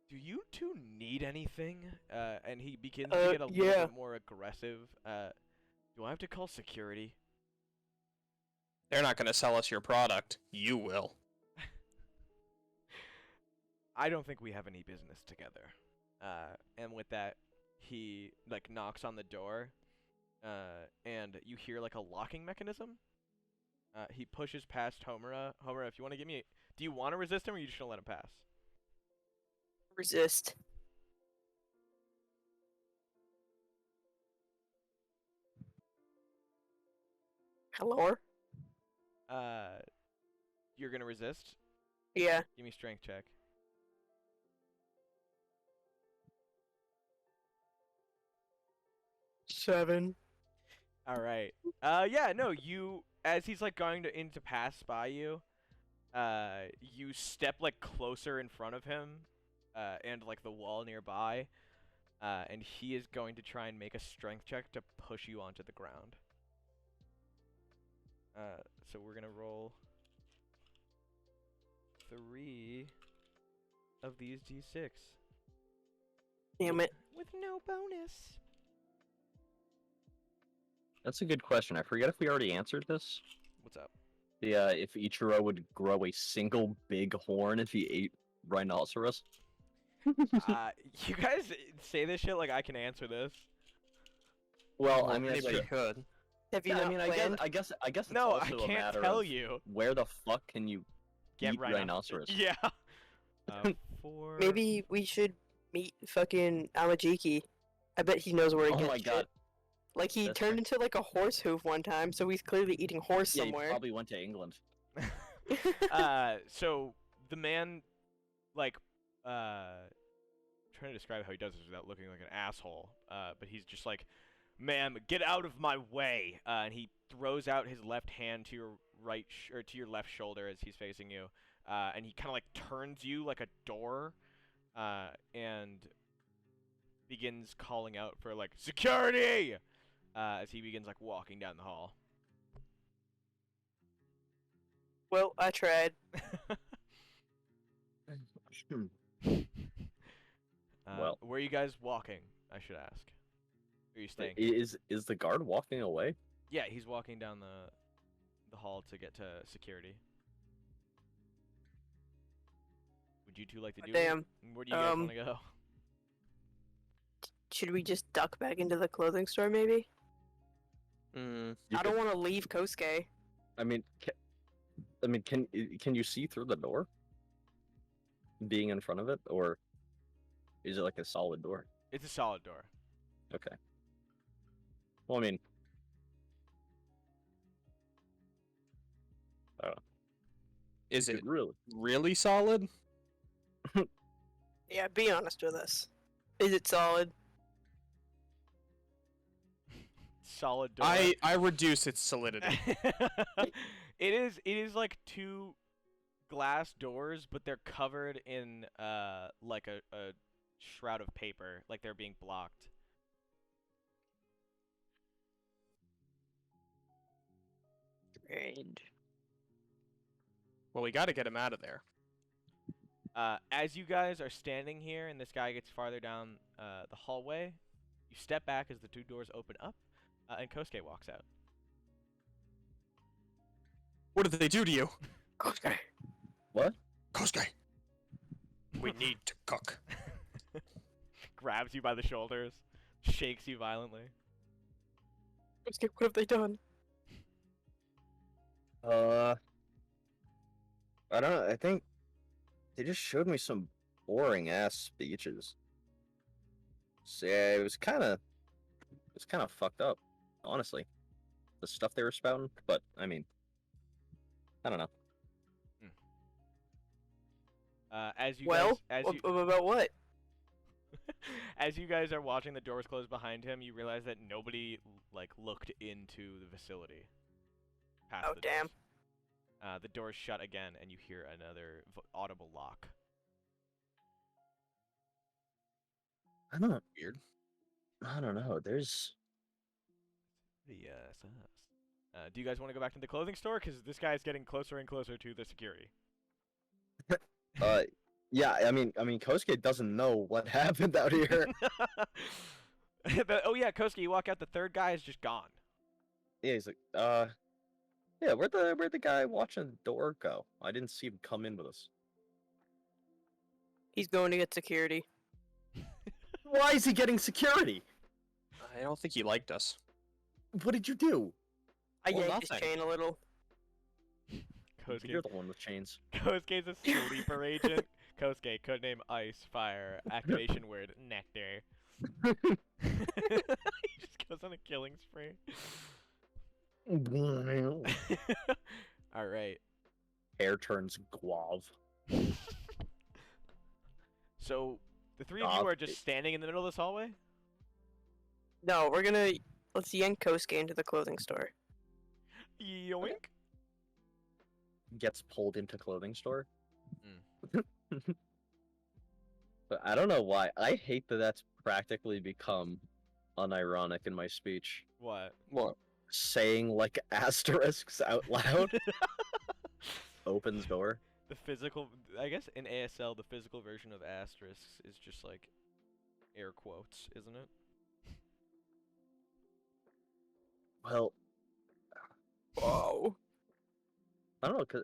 Do you two need anything? And he begins to get a little yeah. bit more aggressive. Do I have to call security? They're not going to sell us your product. You will. I don't think we have any business together. And with that, he like knocks on the door, and you hear like a locking mechanism. He pushes past Homura. Homura, if you want to give me, do you want to resist him, or are you just gonna let him pass? Resist. Hello? You're gonna resist? Yeah. Give me strength check. Seven. All right. Yeah, no, you as he's like going to pass by you, you step like closer in front of him, and like the wall nearby, and he is going to try and make a strength check to push you onto the ground. So we're gonna roll 3 of these d6. Damn it. With no bonus. That's a good question. I forget if we already answered this. What's up? The if Ichiro would grow a single big horn if he ate rhinoceros. You guys say this shit like I can answer this. Well, I mean, maybe it's you could. Have you yeah, not I mean, planned? I guess it's No, I also a can't matter tell of you. where the fuck can you Get eat rhinoceros? Yeah. 4. Maybe we should meet fucking Amajiki. I bet he knows where to Oh get my shit. god. Like he That's turned into like a horse hoof one time, so he's clearly eating horse Yeah, you somewhere. probably went to England. So the man, like, trying to describe how he does this without looking like an asshole. But he's just like, "Ma'am, get out of my way!" And he throws out his left hand to your right or to your left shoulder as he's facing you. And he kind of like turns you like a door, and begins calling out for like security, as he begins like walking down the hall. Well, I tried. Well. Where are you guys walking? I should ask. Are you staying? Is the guard walking away? Yeah, he's walking down the hall to get to security. Would you two like to do Damn. it? Where do you guys want to go? Should we just duck back into the clothing store, maybe? You I could- don't want to leave Kosuke. I mean, can you see through the door? Being in front of it, or is it like a solid door? It's a solid door. Okay. Well, I mean, Is it really? really solid? Yeah, be honest with us. Is it solid? Solid door. I reduce its solidity. It is like 2 glass doors, but they're covered in like a shroud of paper, like they're being blocked. Strange. Well, we got to get him out of there. As you guys are standing here and this guy gets farther down the hallway, you step back as the 2 doors open up, and Kosuke walks out. What did they do to you? Kosuke. What? Kosuke. We need to cook. Grabs you by the shoulders, shakes you violently. Kosuke, what have they done? I don't know. I think they just showed me some boring ass speeches. So yeah, it was kind of fucked up, honestly. The stuff they were spouting, but I mean, I don't know. As you Well, guys, about what? as you guys are watching the doors close behind him, you realize that nobody like looked into the facility. Past Oh, the damn. Doors. The doors shut again, and you hear another audible lock. I don't know. Weird. I don't know. There's Yes. Do you guys want to go back to the clothing store? Because this guy's getting closer and closer to the security. yeah. I mean, Kosuke doesn't know what happened out here. Oh yeah, Kosuke, you walk out. The third guy is just gone. Yeah, he's like, yeah. Where'd the guy watching the door go? I didn't see him come in with us. He's going to get security. Why is he getting security? I don't think he liked us. What did you do? I Well, yanked his nothing. chain a little. You're the one with chains. Kosuke's a sleeper agent. Kosuke, codename Ice, Fire, activation word, Nectar. He just goes on a killing spree. Alright. Hair turns guave. So, the three of you are just standing in the middle of this hallway? No, let's yank Kosuke into the clothing store. Yoink. Gets pulled into clothing store. But I don't know why. I hate that that's practically become unironic in my speech. What? What? Saying like asterisks out loud opens door. The physical, I guess in ASL, the physical version of asterisks is just like air quotes, isn't it? Well, Whoa. I don't know,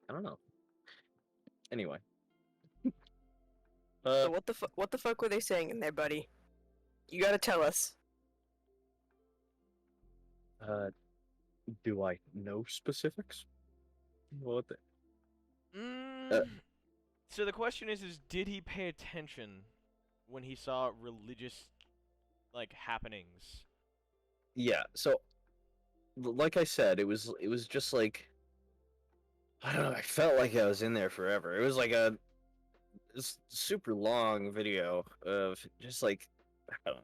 I don't know. Anyway. So what the fuck were they saying in there, buddy? You gotta tell us. Do I know specifics? What the... So the question is did he pay attention when he saw religious, like, happenings? Yeah, so, like I said, it was just like, I don't know, I felt like I was in there forever. It was like this super long video of just like, I don't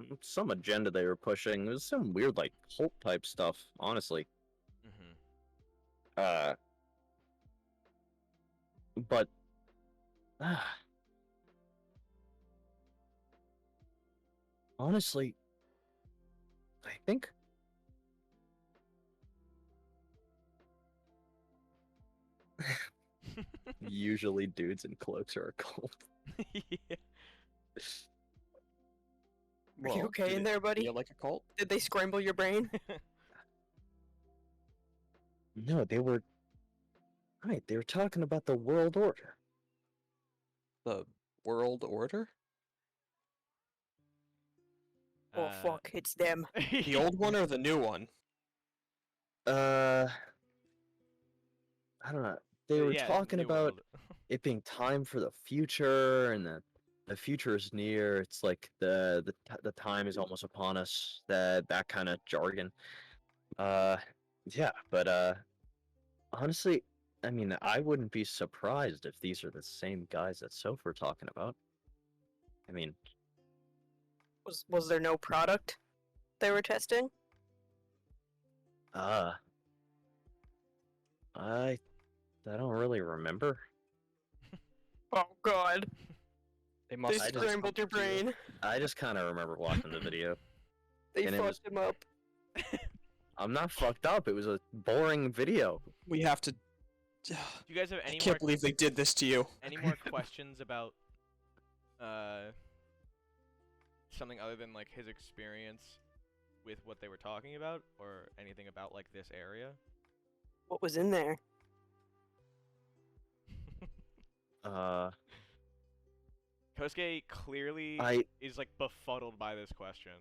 know, some agenda they were pushing. It was some weird, like, cult type stuff, honestly. Mm-hmm. But, honestly, I think usually dudes in cloaks are a cult. Yeah. Are you okay in there, buddy? Feel like a cult? Did they scramble your brain? No, they were talking about the world order. The world order? Oh fuck, it's them. The old one or the new one? I don't know. They were Yeah, talking New about World. it being time for the future, and that the future is near. It's like the time is almost upon us. That kind of jargon. Yeah, but honestly, I mean, I wouldn't be surprised if these are the same guys that Soph were talking about. I mean, Was there no product they were testing? I don't really remember. Oh god. They They must have scrambled your brain. I just kind of remember watching the video. They And it was- fucked him up. I'm not fucked up. It was a boring video. We have to. Do you guys have I any can't more believe they did this to you. any more questions about something other than like his experience with what they were talking about, or anything about like this area? What was in there? Kosuke clearly I is like befuddled by this question,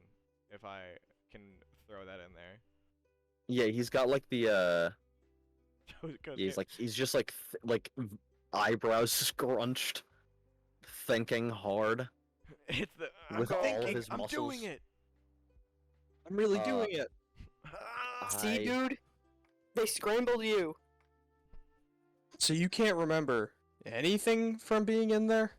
if I can throw that in there. yeah, he's got like the Kosuke- he's just like eyebrows scrunched, thinking hard. it's the with I'm all of thinking, his I'm doing muscles. it. I'm really Uh, doing it. See, I- dude? They scrambled you. So you can't remember anything from being in there?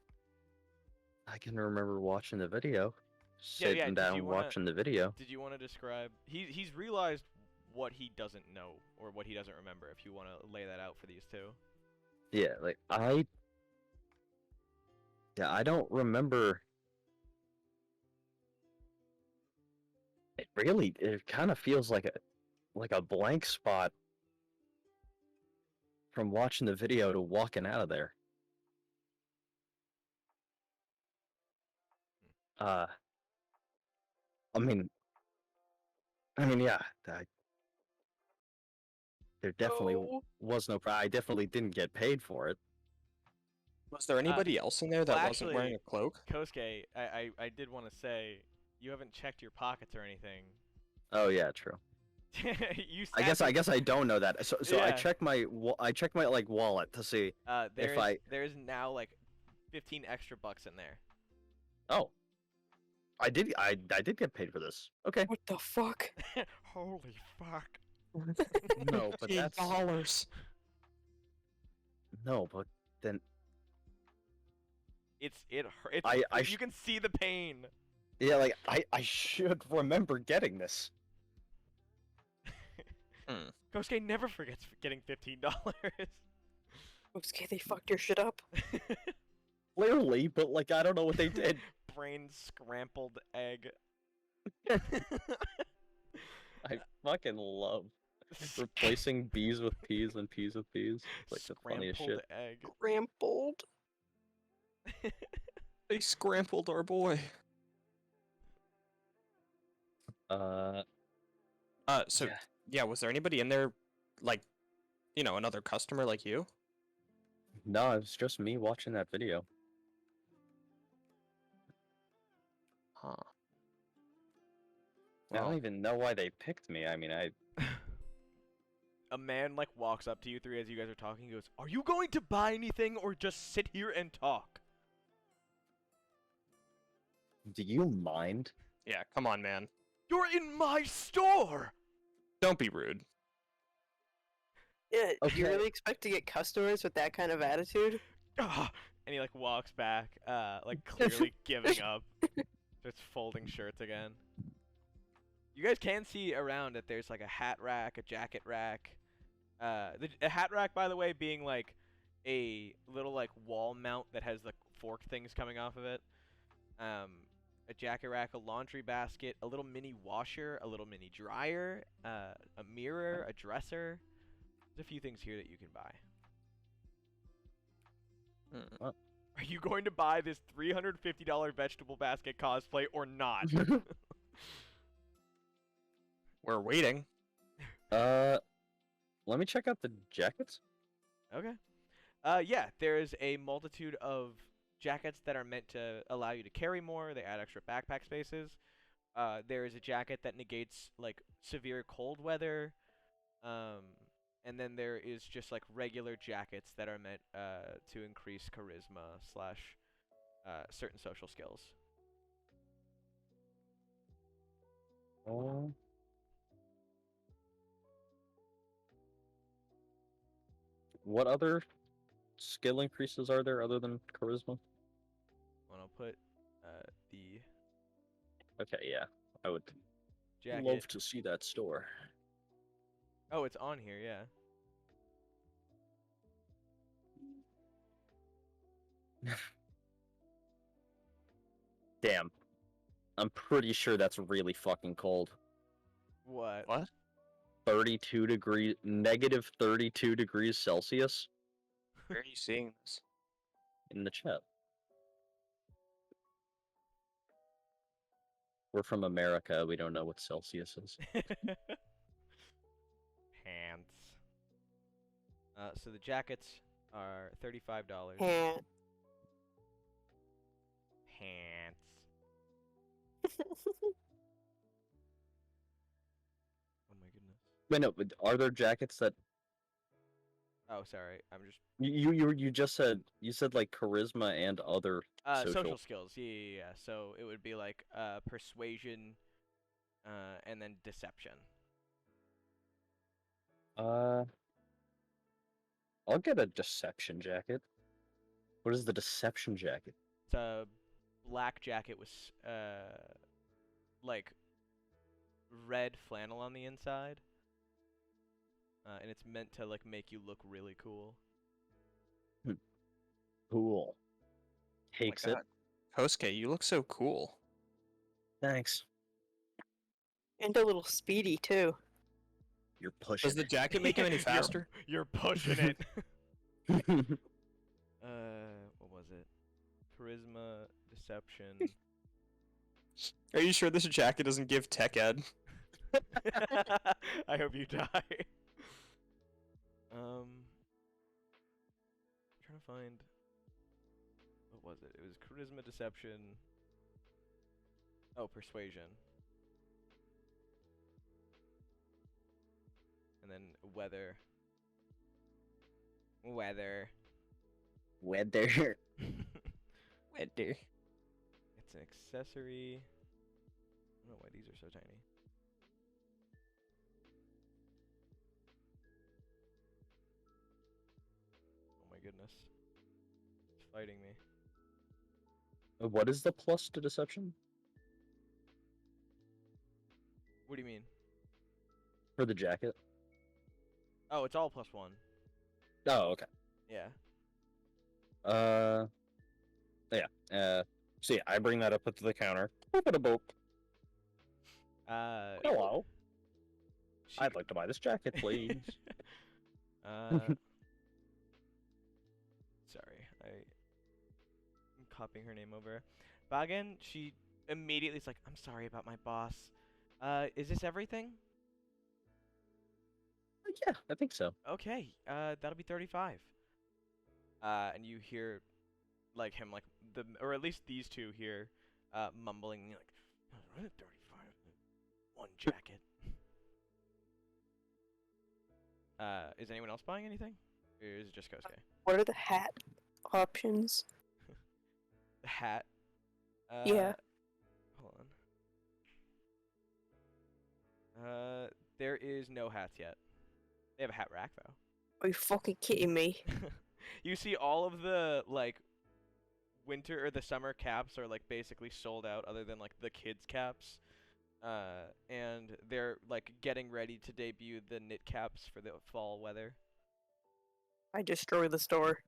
I can remember watching the video, Yeah, sitting yeah, did down you wanna- watching the video. Did you want to describe? He's realized what he doesn't know or what he doesn't remember. If you want to lay that out for these two. Yeah, like I don't remember really, it kind of feels like a blank spot from watching the video to walking out of there. Uh, I mean, yeah, there definitely Oh. was no. I definitely didn't get paid for it. Was there anybody else in there that well, wasn't wearing a actually, cloak? Kosuke, I did want to say, you haven't checked your pockets or anything. Oh yeah, true. You I guess I don't know that. So I Yeah. checked my like wallet to see if I. There's now like 15 extra bucks in there. Oh, I did get paid for this. Okay. What the fuck? Holy fuck. No, but that's $15. no, but then It's I you can see the pain. yeah, like I should remember getting this. Kosuke never forgets getting $15. Kosuke, they fucked your shit up. Clearly, but like I don't know what they did. Brain scrambled egg. I fucking love replacing B's with P's and P's with P's. It's like the funniest shit. Scrambled egg. Rampled. They scrambled our boy. So Yeah. yeah, was there anybody in there, like, you know, another customer like you? No, it was just me watching that video. Huh. I don't Well, even know why they picked me. I mean, A man like walks up to you three as you guys are talking. He goes, "Are you going to buy anything or just sit here and talk?" do you mind? yeah, come on, man. You're in my store. Don't be rude. Yeah, do you Okay. really expect to get customers with that kind of attitude? Ah, and he like walks back, like clearly giving up. Just folding shirts again. You guys can see around that there's like a hat rack, a jacket rack. A hat rack, by the way, being like a little like wall mount that has the fork things coming off of it. A jacket rack, a laundry basket, a little mini washer, a little mini dryer, a mirror, a dresser. There's a few things here that you can buy. Mm. Are you going to buy this $350 vegetable basket cosplay or not? We're waiting. Let me check out the jackets. Okay. Yeah, there's a multitude of jackets that are meant to allow you to carry more. They add extra backpack spaces. There is a jacket that negates like severe cold weather. And then there is just like regular jackets that are meant to increase charisma slash certain social skills. Oh. What other skill increases are there other than charisma? And I'll put the Okay, yeah, I would jacket. love to see that store. Oh, it's on here, yeah. Damn, I'm pretty sure that's really fucking cold. What? What? 32 degrees, negative 32 degrees Celsius Where are you seeing this? in the chat. We're from America. We don't know what Celsius is. Pants. So the jackets are $35. Yeah. Pants. Oh my goodness. Wait, no, but are there jackets that Oh, sorry. I'm just you just said like charisma and other social skills. Yeah. So it would be like persuasion, and then deception. I'll get a deception jacket. What is the deception jacket? It's a black jacket with like red flannel on the inside. And it's meant to like make you look really cool. Cool. Takes it. God. Kosuke, you look so cool. Thanks. And a little speedy too. You're pushing. Does the jacket make him any faster? You're pushing it. What was it? Charisma, deception. Are you sure this jacket doesn't give tech ed? I hope you die. Trying to find. What was it? It was charisma, deception. Oh, persuasion. And then weather. Weather. Weather. Weather. It's an accessory. I don't know why these are so tiny. Oh my goodness. It's fighting me. What is the plus to deception What do you mean? for the jacket? Oh, it's all +1. Oh, okay. Yeah. Yeah. So yeah, I bring that up to the counter. Boop-a-da-boop. Hello. she- I'd like to buy this jacket, please. Sorry, I'm copying her name over. Bagan, she immediately is like, I'm sorry about my boss. Is this everything? Yeah, I think so. Okay, that'll be 35. And you hear, like, him, like, or at least these two here, mumbling, like, 35, one jacket. Is anyone else buying anything? Or is it just Kosuke? What are the hat options? The hat? Yeah. Hold on. There is no hats yet. They have a hat rack, though. Are you fucking kidding me? You see all of the, like, winter or the summer caps are, like, basically sold out other than, like, the kids' caps. And they're, like, getting ready to debut the knit caps for the fall weather. I destroy the store.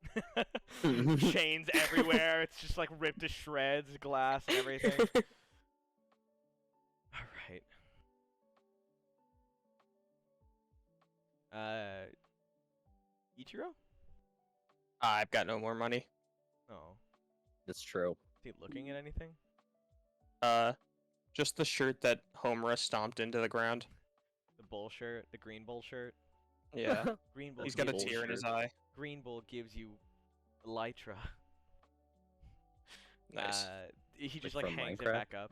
Chains everywhere. It's just, like, ripped to shreds, glass and everything. Alright. Ichiro? I've got no more money. Oh. That's true. Is he looking at anything? Just the shirt that Homura stomped into the ground. The bull shirt? The green bull shirt? Yeah. Green bull. He's got a Bull tear in his shirt. eye. Green bull gives you elytra. Nice. He just Like like from hangs it Minecraft? back up.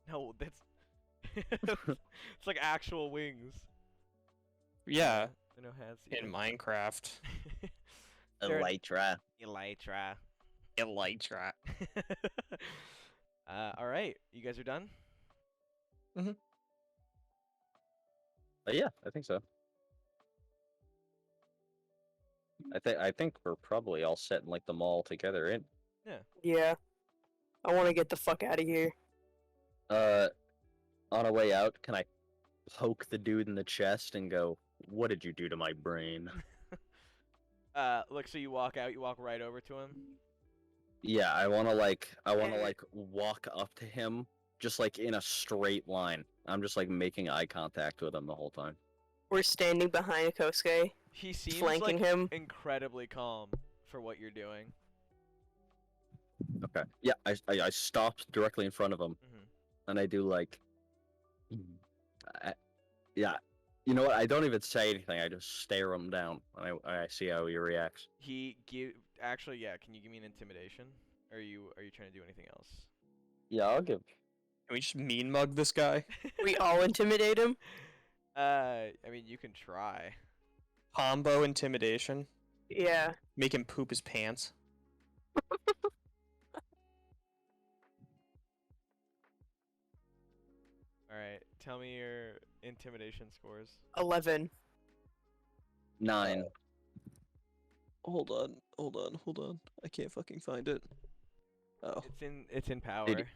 No, that's it's like actual wings. Yeah, No hats. in Minecraft. They're- Elytra. Elytra. Elytra. All right, you guys are done. Yeah, I think so. I think we're probably all set in like the mall together. In Yeah. I want to get the fuck out of here. on our way out, can I poke the dude in the chest and go, "What did you do to my brain?" Look, so you walk out, you walk right over to him. Yeah, I wanna walk up to him, just like in a straight line. I'm just like making eye contact with him the whole time. We're standing behind Kosuke, He seems flanking like him. incredibly calm for what you're doing. Okay. Yeah, I stopped directly in front of him, Mhm. and I do like, yeah. You know what? I don't even say anything. I just stare him down, and I see how he reacts. Actually, yeah. Can you give me an intimidation? Or are you trying to do anything else? Yeah, I'll give. Can we just mean mug this guy? We all intimidate him. I mean, you can try. Combo intimidation. Yeah. Make him poop his pants. All right. Tell me your intimidation scores. 11. 9. Hold on. I can't fucking find it. Oh. It's in power. Did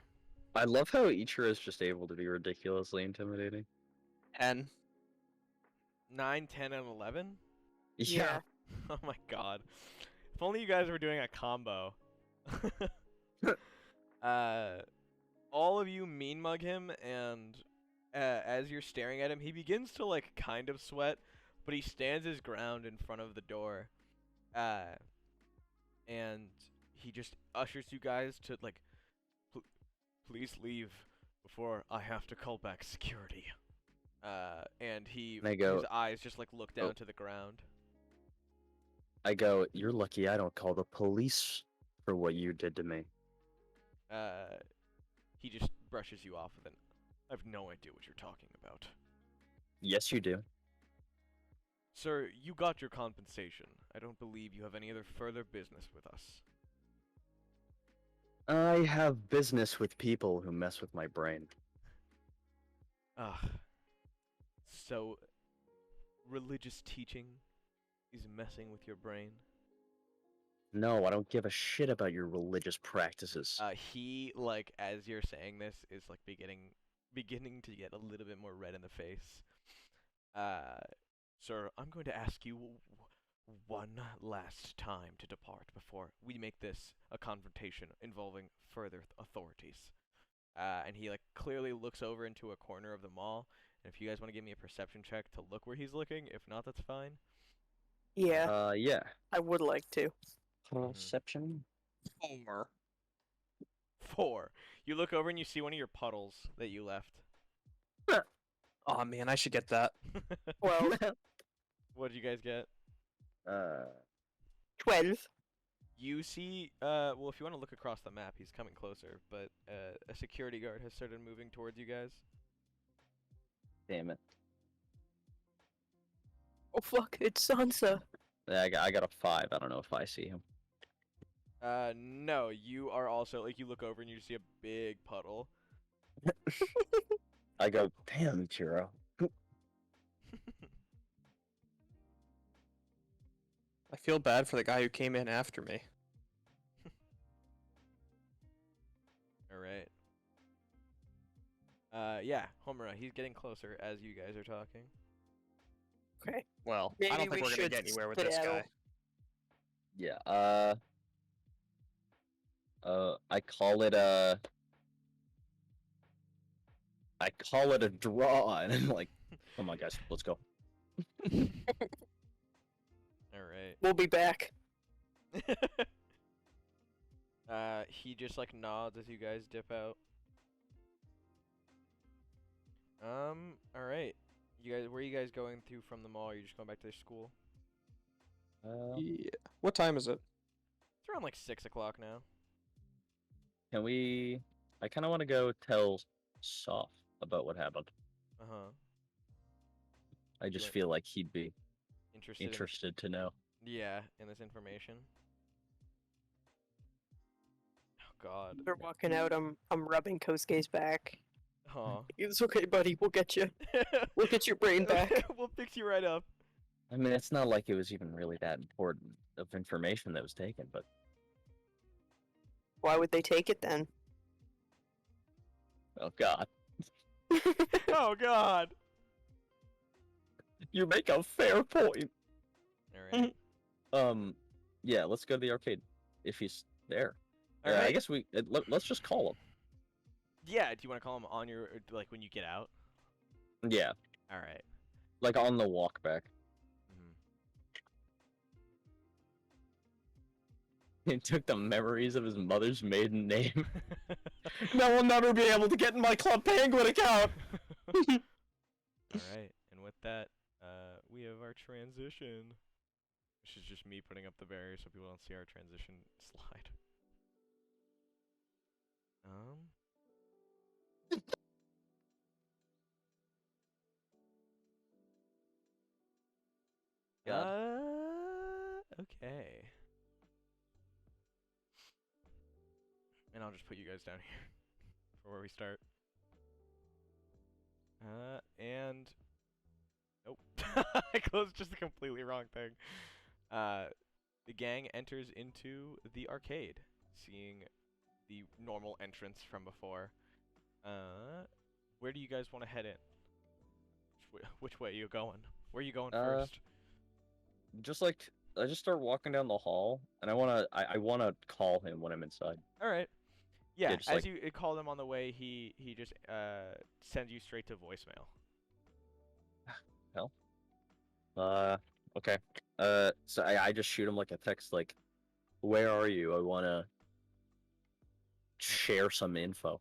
I love how Ichiro is just able to be ridiculously intimidating. 10. 9, 10, and 11. Yeah. Oh my god. If only you guys were doing a combo. All of you mean mug him, and as you're staring at him, he begins to like kind of sweat, but he stands his ground in front of the door, and he just ushers you guys to like, please leave before I have to call back security. And And I go, his eyes just like look down "Oh." to the ground. I go, you're lucky I don't call the police for what you did to me. He just brushes you off with an, I have no idea what you're talking about. Yes, you do. Sir, you got your compensation. I don't believe you have any other further business with us. I have business with people who mess with my brain. Ugh. So, religious teaching is messing with your brain? No, I don't give a shit about your religious practices. He, like, as you're saying this, is, like, beginning to get a little bit more red in the face. Sir, I'm going to ask you one last time to depart before we make this a confrontation involving further authorities. And he, like, clearly looks over into a corner of the mall. And if you guys want to give me a perception check to look where he's looking, if not, that's fine. Yeah, Yeah. I would like to. Perception? Homer. 4. You look over and you see one of your puddles that you left. Oh man, I should get that. Well, What did you guys get? 12. You see, well, if you want to look across the map, he's coming closer, but a security guard has started moving towards you guys. Damn it. Oh fuck, it's Sansa. Yeah, I got a 5. I don't know if I see him. No, you are also, like, you look over and you see a big puddle. I go, damn, Ichiro. I feel bad for the guy who came in after me. Alright. Yeah, Homura, he's getting closer as you guys are talking. Okay. Well, Maybe I don't think we we're gonna should get anywhere with this skedaddle. guy. Yeah, I call it a draw, and I'm like, come on, guys, let's go. Alright. We'll be back. He just, like, nods as you guys dip out. Alright. You guys, where are you guys going to from the mall? Are you just going back to school? Yeah. What time is it? It's around, like, 6 o'clock now. Can we? I kind of want to go tell Soph about what happened. Uh-huh. I just Right. feel like he'd be Interested in- interested to know. Yeah, in this information. Oh God. We're walking out. I'm rubbing Kosuke's back. Aw. It's okay, buddy. We'll get you. We'll get your brain back. We'll fix you right up. I mean, it's not like it was even really that important of information that was taken, but Why would they take it then? oh god, Oh God. you make a fair point. All right. Yeah, let's go to the arcade if he's there. All I right. guess let's just call Yeah. Do you want to call him on your, like, when you get out? him. Yeah, All right. like on the walk back. Mhm. He took the memories of his mother's maiden name. Now we'll never be able to get in my Club Penguin account. All right. And with that, we have our transition. This is just me putting up the barrier so people don't see our transition slide. God. Okay. And I'll just put you guys down here for where we start. And nope, I closed just the completely wrong thing. The gang enters into the arcade, seeing the normal entrance from before. Where do you guys want to head in? Which way are you going? Where are you going first? Just like I just start walking down the hall, and I wanna call him when I'm inside. All right. Yeah, just as like- you call him on the way, he just sends you straight to voicemail. Okay. So I just shoot him like a text, like, where are you? I wanna share some info.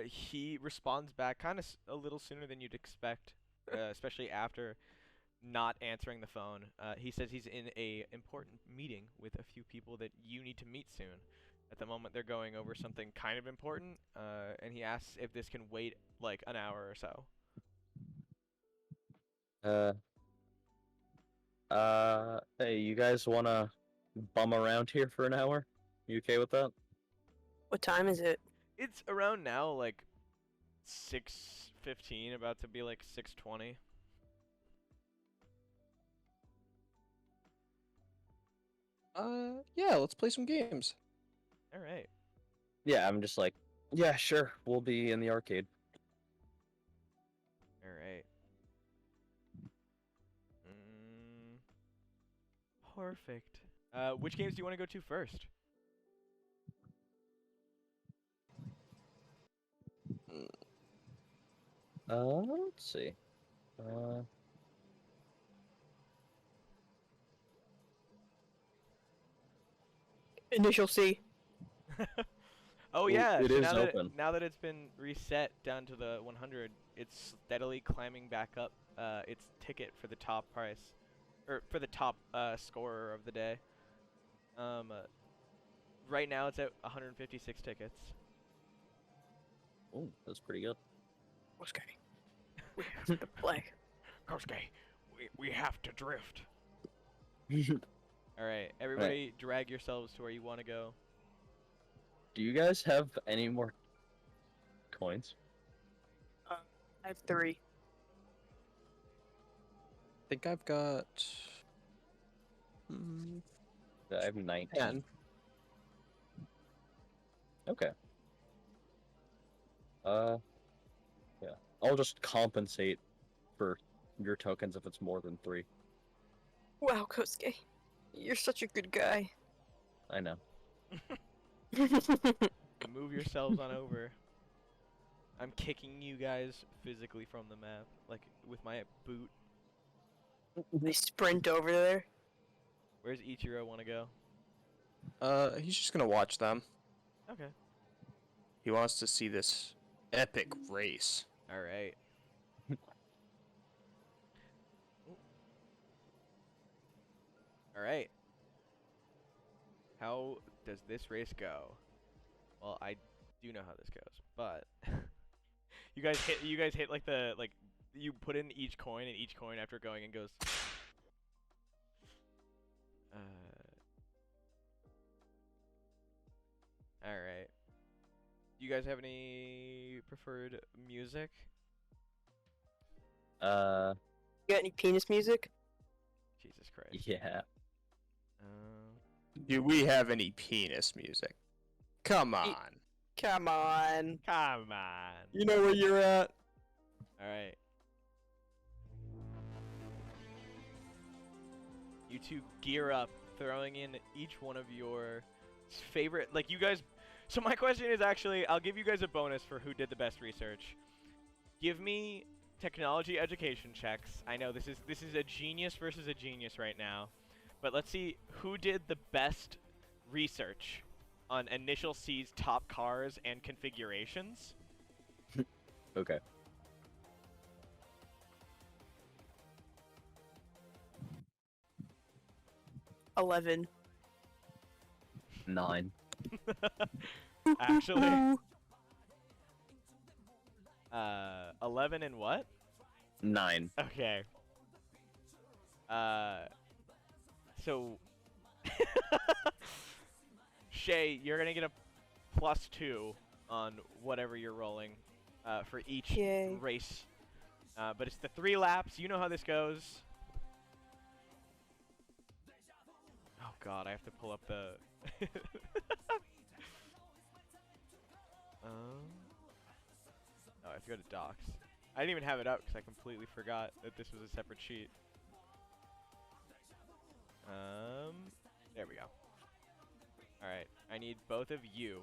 He responds back kind of a little sooner than you'd expect, especially after not answering the phone. He says he's in a important meeting with a few people that you need to meet soon. At the moment, they're going over something kind of important, and he asks if this can wait like an hour or so. Hey, you guys wanna bum around here for an hour? You okay with that? What time is it? It's around now, like 6:15, about to be like 6:20. Yeah, let's play some games. All right. Yeah, I'm just like, yeah, sure. We'll be in the arcade. All right. Perfect. Which games do you want to go to first? Let's see. Initial C. Oh Ooh, yeah, it so is now that open. now that it's been reset down to the 100, it's steadily climbing back up its ticket for the top price, or for the top scorer of the day. Right now it's at 156 tickets. Oh, that's pretty good. Okay. We have to play. Kosuke, we have to drift. All right, everybody, drag yourselves to where you want to go. Do you guys have any more coins? I have 3. I think I've got. I have 19. 10. Okay. Yeah. I'll just compensate for your tokens if it's more than 3. Wow, Kosuke. You're such a good guy. I know. Move yourselves on over. I'm kicking you guys physically from the map, like with my boot. They sprint over there. Where's Ichiro want to go? He's just gonna watch them. Okay. He wants to see this epic race. All right. All right. How does this race go? Well, I do know how this goes, but you guys hit like you put in each coin, and each coin after going in goes. All right. Do you guys have any preferred music? You got any penis music? Jesus Christ. Yeah. Do we have any penis music? Come on. Come on. Come on. You know where you're at? All right. You two gear up, throwing in each one of your favorite, like you guys. So my question is actually, I'll give you guys a bonus for who did the best research. Give me technology education checks. I know this is a genius versus a genius right now, but let's see who did the best research on Initial C's top cars and configurations. Okay. $11. 9. Actually, 11 and what? 9. Okay. So Shay, you're gonna get a +2 on whatever you're rolling for each Yay. race. But it's the 3 laps. You know how this goes. Oh God, I have to pull up the. Oh, I have to go to docs. I didn't even have it up because I completely forgot that this was a separate sheet. There we go. Alright, I need both of you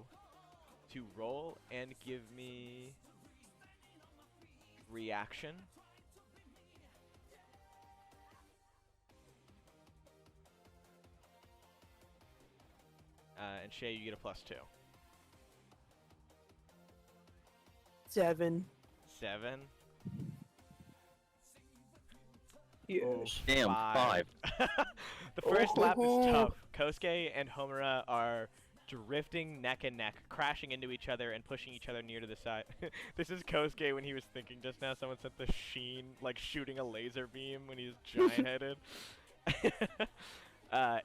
to roll and give me reaction. And Shay, you get a +2. 7. 7. Yes. Damn, 5. The first lap is Oh. tough. Kosuke and Homura are drifting neck and neck, crashing into each other and pushing each other near to the side. This is Kosuke when he was thinking just now. Someone sent the sheen, like shooting a laser beam when he's giant-headed.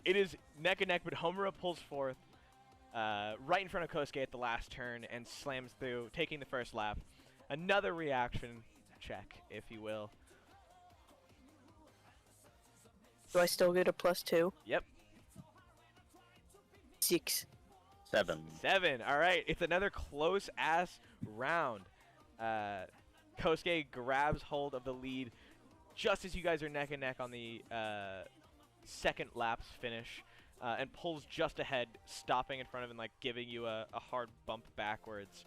It is neck and neck, but Homura pulls forth right in front of Kosuke at the last turn and slams through, taking the first lap. Another reaction check, if you will. Do I still get a +2? Yep. 6. 7. 7. All right. It's another close-ass round. Kosuke grabs hold of the lead just as you guys are neck and neck on the second lap's finish and pulls just ahead, stopping in front of him, like giving you a hard bump backwards.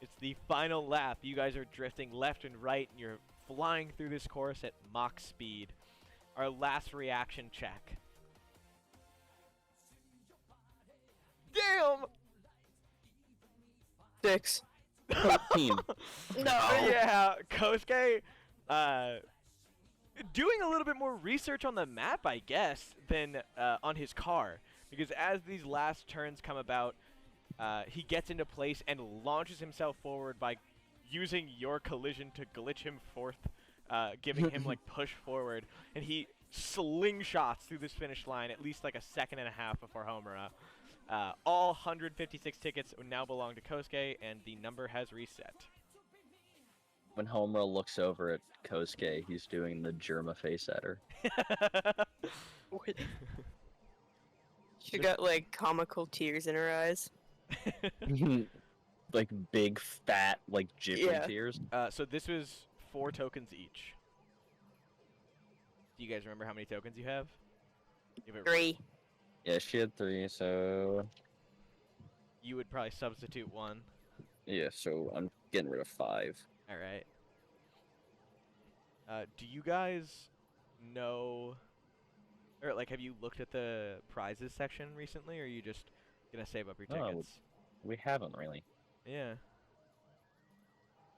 It's the final lap. You guys are drifting left and right, and you're flying through this course at Mach speed. Our last reaction check. Damn! 6. 13. No! Yeah, Kosuke, doing a little bit more research on the map, I guess, than on his car. Because as these last turns come about, he gets into place and launches himself forward by using your collision to glitch him forth, giving him like push forward, and he slingshots through this finish line at least like a second and a half before Homura. All 156 tickets now belong to Kosuke, and the number has reset. When Homura looks over at Kosuke, he's doing the Germa face at her. She got like comical tears in her eyes. Like big, fat, like jiffy Yeah. tears. So this was 4 tokens each. Do you guys remember how many tokens you have? You have it- 3. Yeah, she had 3, so... You would probably substitute 1. Yeah, so I'm getting rid of 5. Alright. Do you guys know... Or, like, have you looked at the prizes section recently, or are you just gonna save up your No, tickets? We haven't, really. Yeah.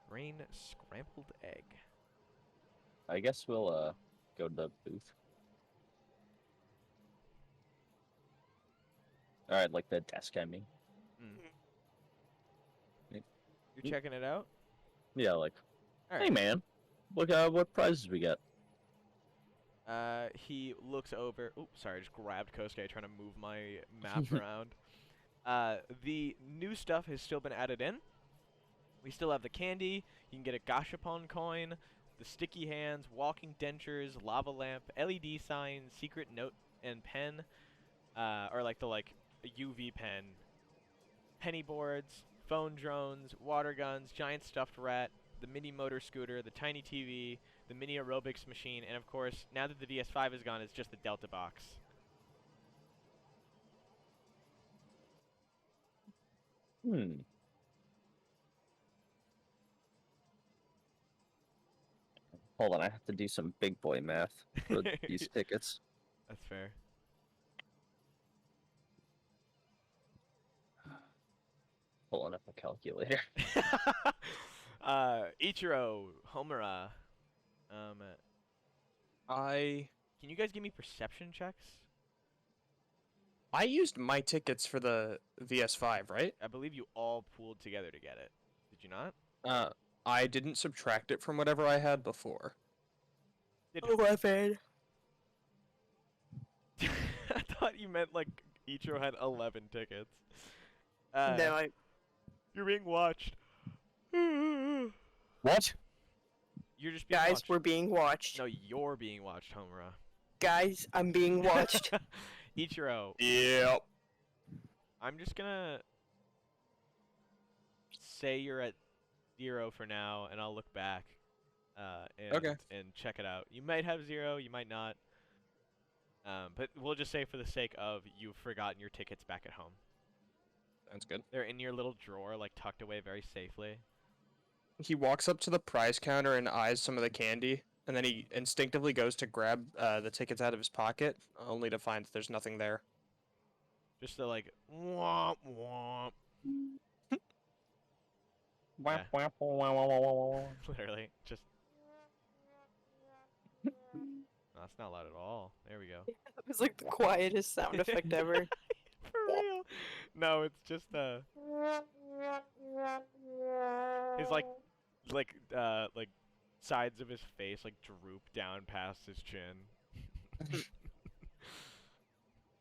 Rain scrambled egg. I guess we'll, go to the booth. Alright, like the desk, I mean. You're checking it out? Yeah, like, All hey right. man, look what prizes we get. He looks over. Oops, sorry, I just grabbed Kosuke trying to move my map around. The new stuff has still been added in. We still have the candy. You can get a gashapon coin, the sticky hands, walking dentures, lava lamp, LED sign, secret note and pen, or like the UV pen, penny boards, phone drones, water guns, giant stuffed rat, the mini motor scooter, the tiny TV, the mini aerobics machine, and of course, now that the DS5 is gone, it's just the Delta box. Hold on, I have to do some big boy math for these tickets. That's fair. Pulling up a calculator. Ichiro, Homura, can you guys give me perception checks? I used my tickets for the VS5, right? I believe you all pooled together to get it. Did you not? I didn't subtract it from whatever I had before. Did 11. I thought you meant like Ichiro had 11 tickets. No, You're being watched. You're What? just being guys, watched. we're being watched. No, you're being watched, Homura. Guys, I'm being watched. Ichiro, Yep. I'm just gonna say you're at 0 for now, and I'll look back. and check it out. You might have 0, you might not. But we'll just say for the sake of you've forgotten your tickets back at home. Sounds good. They're in your little drawer, like tucked away very safely. He walks up to the prize counter and eyes some of the candy, and then he instinctively goes to grab the tickets out of his pocket, only to find that there's nothing there. Just to like womp womp. Wah, Yeah. wah, wah, wah, wah, wah, wah. Literally, just. No, that's not loud at all. There we go. That was like the quietest sound effect ever. For real. No, it's just his like sides of his face like droop down past his chin.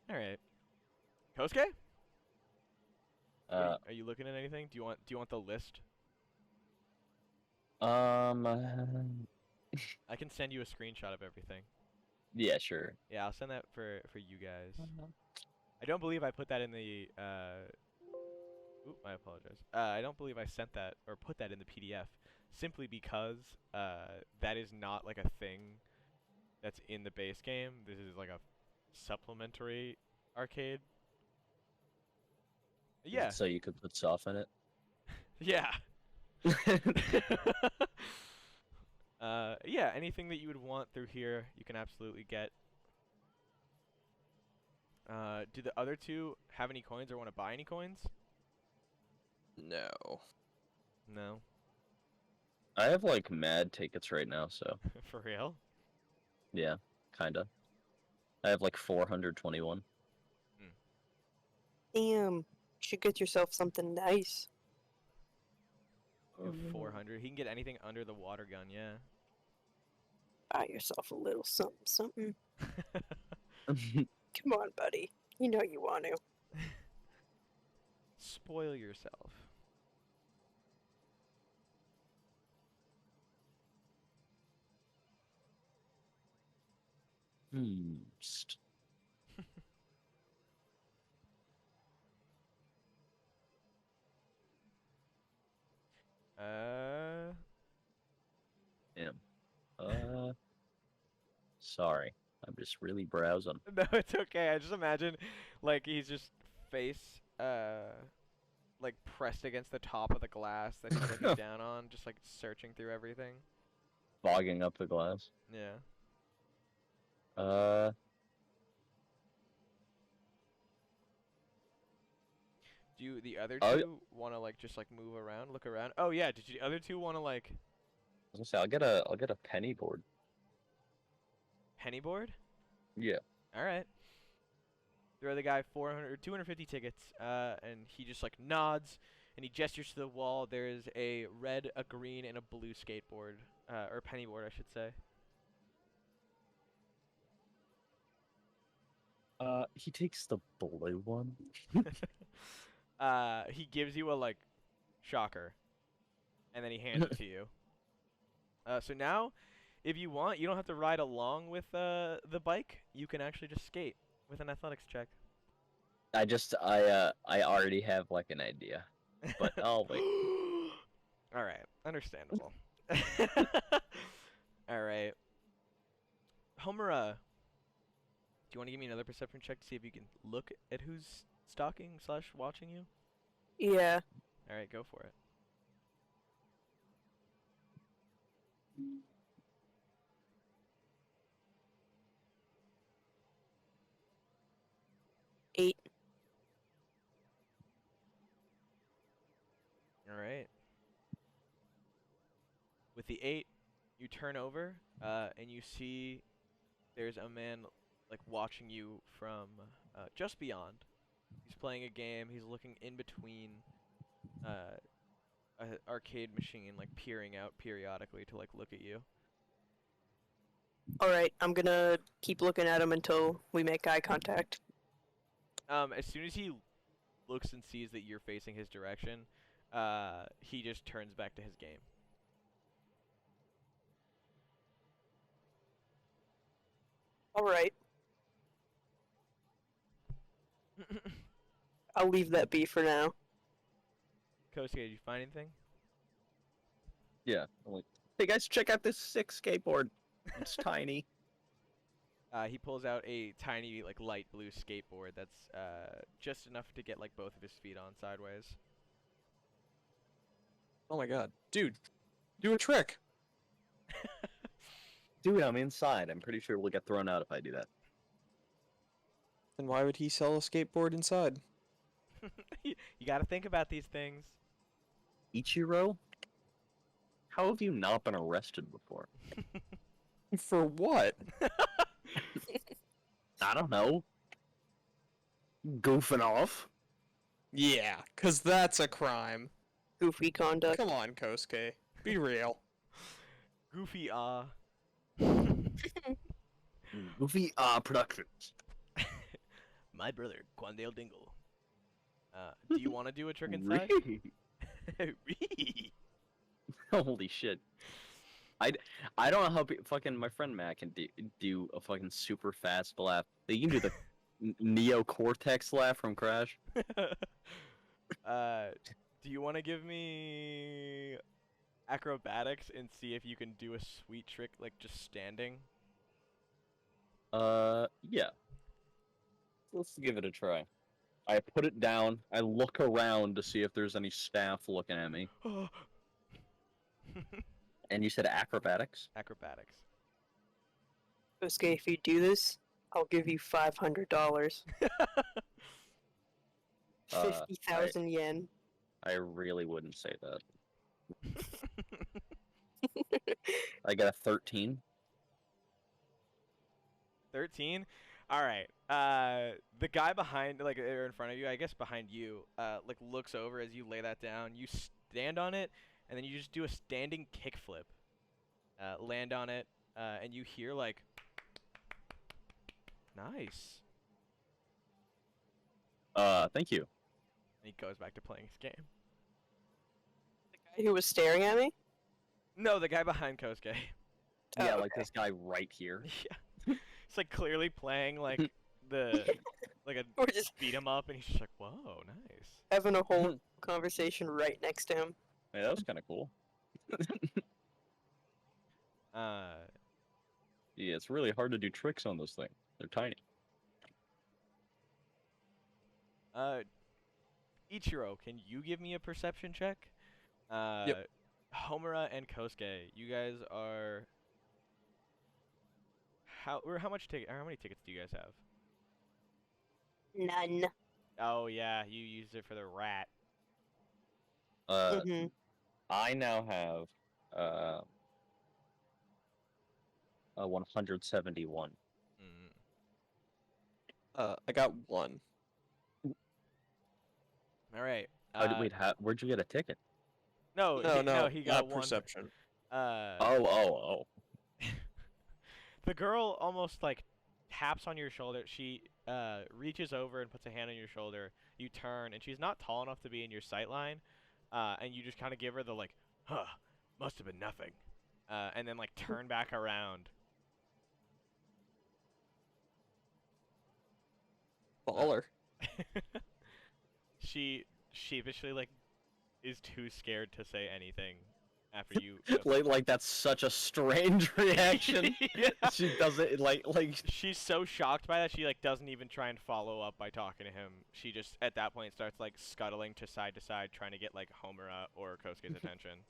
All right. Kosuke? Are you looking at anything? Do you want the list? I can send you a screenshot of everything. Yeah, sure. Yeah, I'll send that for you guys. I don't believe I put that in the oop, I apologize. I don't believe I sent that or put that in the PDF simply because that is not like a thing that's in the base game. This is like a supplementary arcade. Yeah. So you could put soft in it. Yeah. Yeah, anything that you would want through here, you can absolutely get. Do the other two have any coins or want to buy any coins? No. No. I have like mad tickets right now, so For real? yeah, kinda. I have like 421. Damn. You should get yourself something nice. You have 400. He can get anything under the water gun, yeah. Buy yourself a little something, something. Come on, buddy. You know you want to. Spoil yourself. St- Damn. Sorry. I'm just really browsing. No, it's okay. I just imagine, like, he's just face, like, pressed against the top of the glass that he's looking down on, just, like, searching through everything. Fogging up the glass. Yeah. Do the other Oh, two want to, like, just, like, move around, look around? Oh, yeah, did the other two want to, like... I was gonna say I'll get a penny board. Penny board? Yeah. Alright. Throw the guy 250 tickets, and he just, like, nods, and he gestures to the wall. There is a red, a green, and a blue skateboard, or penny board, I should say. He takes the blue one. He gives you a, like, shocker, and then he hands it to you. So now, if you want, you don't have to ride along with the bike. You can actually just skate with an athletics check. I already have like an idea, but I'll wait. All right, understandable. All right, Homura, do you want to give me another perception check to see if you can look at who's stalking / watching you? Yeah. All right, go for it. Eight. All right. With the 8, you turn over, and you see there's a man like watching you from just beyond. He's playing a game. He's looking in between an arcade machine, like peering out periodically to like look at you. Alright, I'm gonna keep looking at him until we make eye contact. As soon as he looks and sees that you're facing his direction, he just turns back to his game. Alright. I'll leave that be for now. Kosuke, did you find anything? Yeah. I'm like, Hey guys, check out this sick skateboard. It's tiny. He pulls out a tiny, like, light blue skateboard that's just enough to get, like, both of his feet on sideways. Oh my god. Dude, do a trick. Dude, I'm inside. I'm pretty sure we'll get thrown out if I do that. Then why would he sell a skateboard inside? You gotta think about these things. Ichiro? How have you not been arrested before? For what? I don't know. Goofing off. Yeah, cause that's a crime. Goofy conduct. Come on, Kosuke. Be real. Goofy, Goofy Productions. My brother, Quandale Dingle. Do you want to do a trick inside? Really? Holy shit. I don't know how fucking my friend Matt can do a fucking super fast laugh. You can do the Neo Cortex laugh from Crash. Do you want to give me acrobatics and see if you can do a sweet trick, like just standing? Yeah. Let's give it a try. I put it down. I look around to see if there's any staff looking at me. And you said acrobatics? Acrobatics. Kosuke, if you do this, I'll give you $500. 50,000 yen. I really wouldn't say that. I got a 13. 13? Alright. The guy behind, like, or in front of you, I guess behind you, like, looks over as you lay that down. You stand on it, and then you just do a standing kickflip. Land on it, and you hear, like, nice. Thank you. And he goes back to playing his game. The guy who was staring at me? No, the guy behind Kosuke. Yeah, Oh, like okay. this guy right here. Yeah. It's like clearly playing like like a We're just beat him up, and he's just like, whoa, nice. having a whole conversation right next to him. Yeah, that was kind of cool. Yeah, it's really hard to do tricks on those things. They're tiny. Ichiro, can you give me a perception check? Yep. Homura and Kosuke, you guys are how many tickets do you guys have? None. Oh yeah, you used it for the rat. Mhm. I now have a 171. Mm. I got one. All right. Wait, where'd you get a ticket? No, No, he got not one. perception. Oh. The girl almost like taps on your shoulder. She reaches over and puts a hand on your shoulder. You turn, and she's not tall enough to be in your sight line. And you just kind of give her the like, huh, must have been nothing. And then like turn back around. Baller. She sheepishly like is too scared to say anything after you. like that's such a strange reaction. Yeah. She doesn't like. She's so shocked by that she like doesn't even try and follow up by talking to him. She just at that point starts like scuttling to side, trying to get like Homura or Kosuke's attention.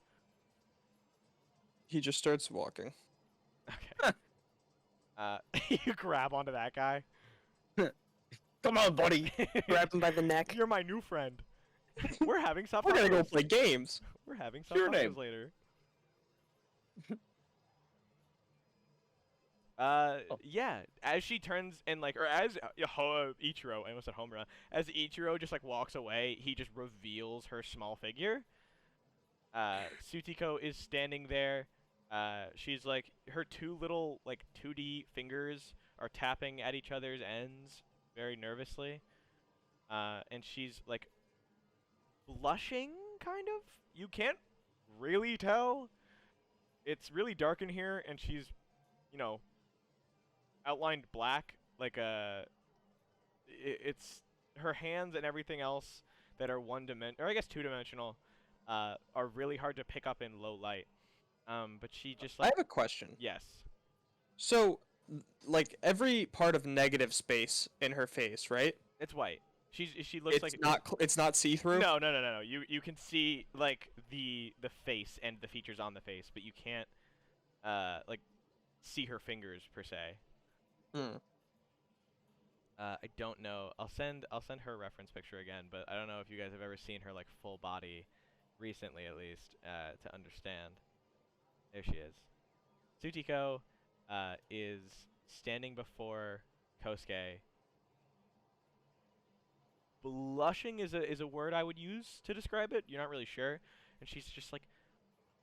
He just starts walking. Okay. You grab onto that guy. Come on, buddy. Grab him by the neck. You're my new friend. We're having soft We're gonna go tacos. play games. We're having soft Your tacos name. later. Yeah, as she turns and like, or as Ichiro, I almost said Homura, as Ichiro just like walks away, he just reveals her small figure. Sutiko is standing there. She's like, her two little like 2D fingers are tapping at each other's ends very nervously. And she's like blushing, kind of. You can't really tell. It's really dark in here, and she's, you know, outlined black. Like it's her hands and everything else that are or I guess 2-dimensional, are really hard to pick up in low light. But she just I like have a question. yes. So, like every part of negative space in her face, right? It's white. She looks like It's not see through. No. You can see like the face and the features on the face, but you can't like see her fingers per se. Hmm. I don't know. I'll send her a reference picture again, but I don't know if you guys have ever seen her like full body recently at least to understand. There she is. Tsutiko is standing before Kosuke. Blushing is a word I would use to describe it. You're not really sure, and she's just like,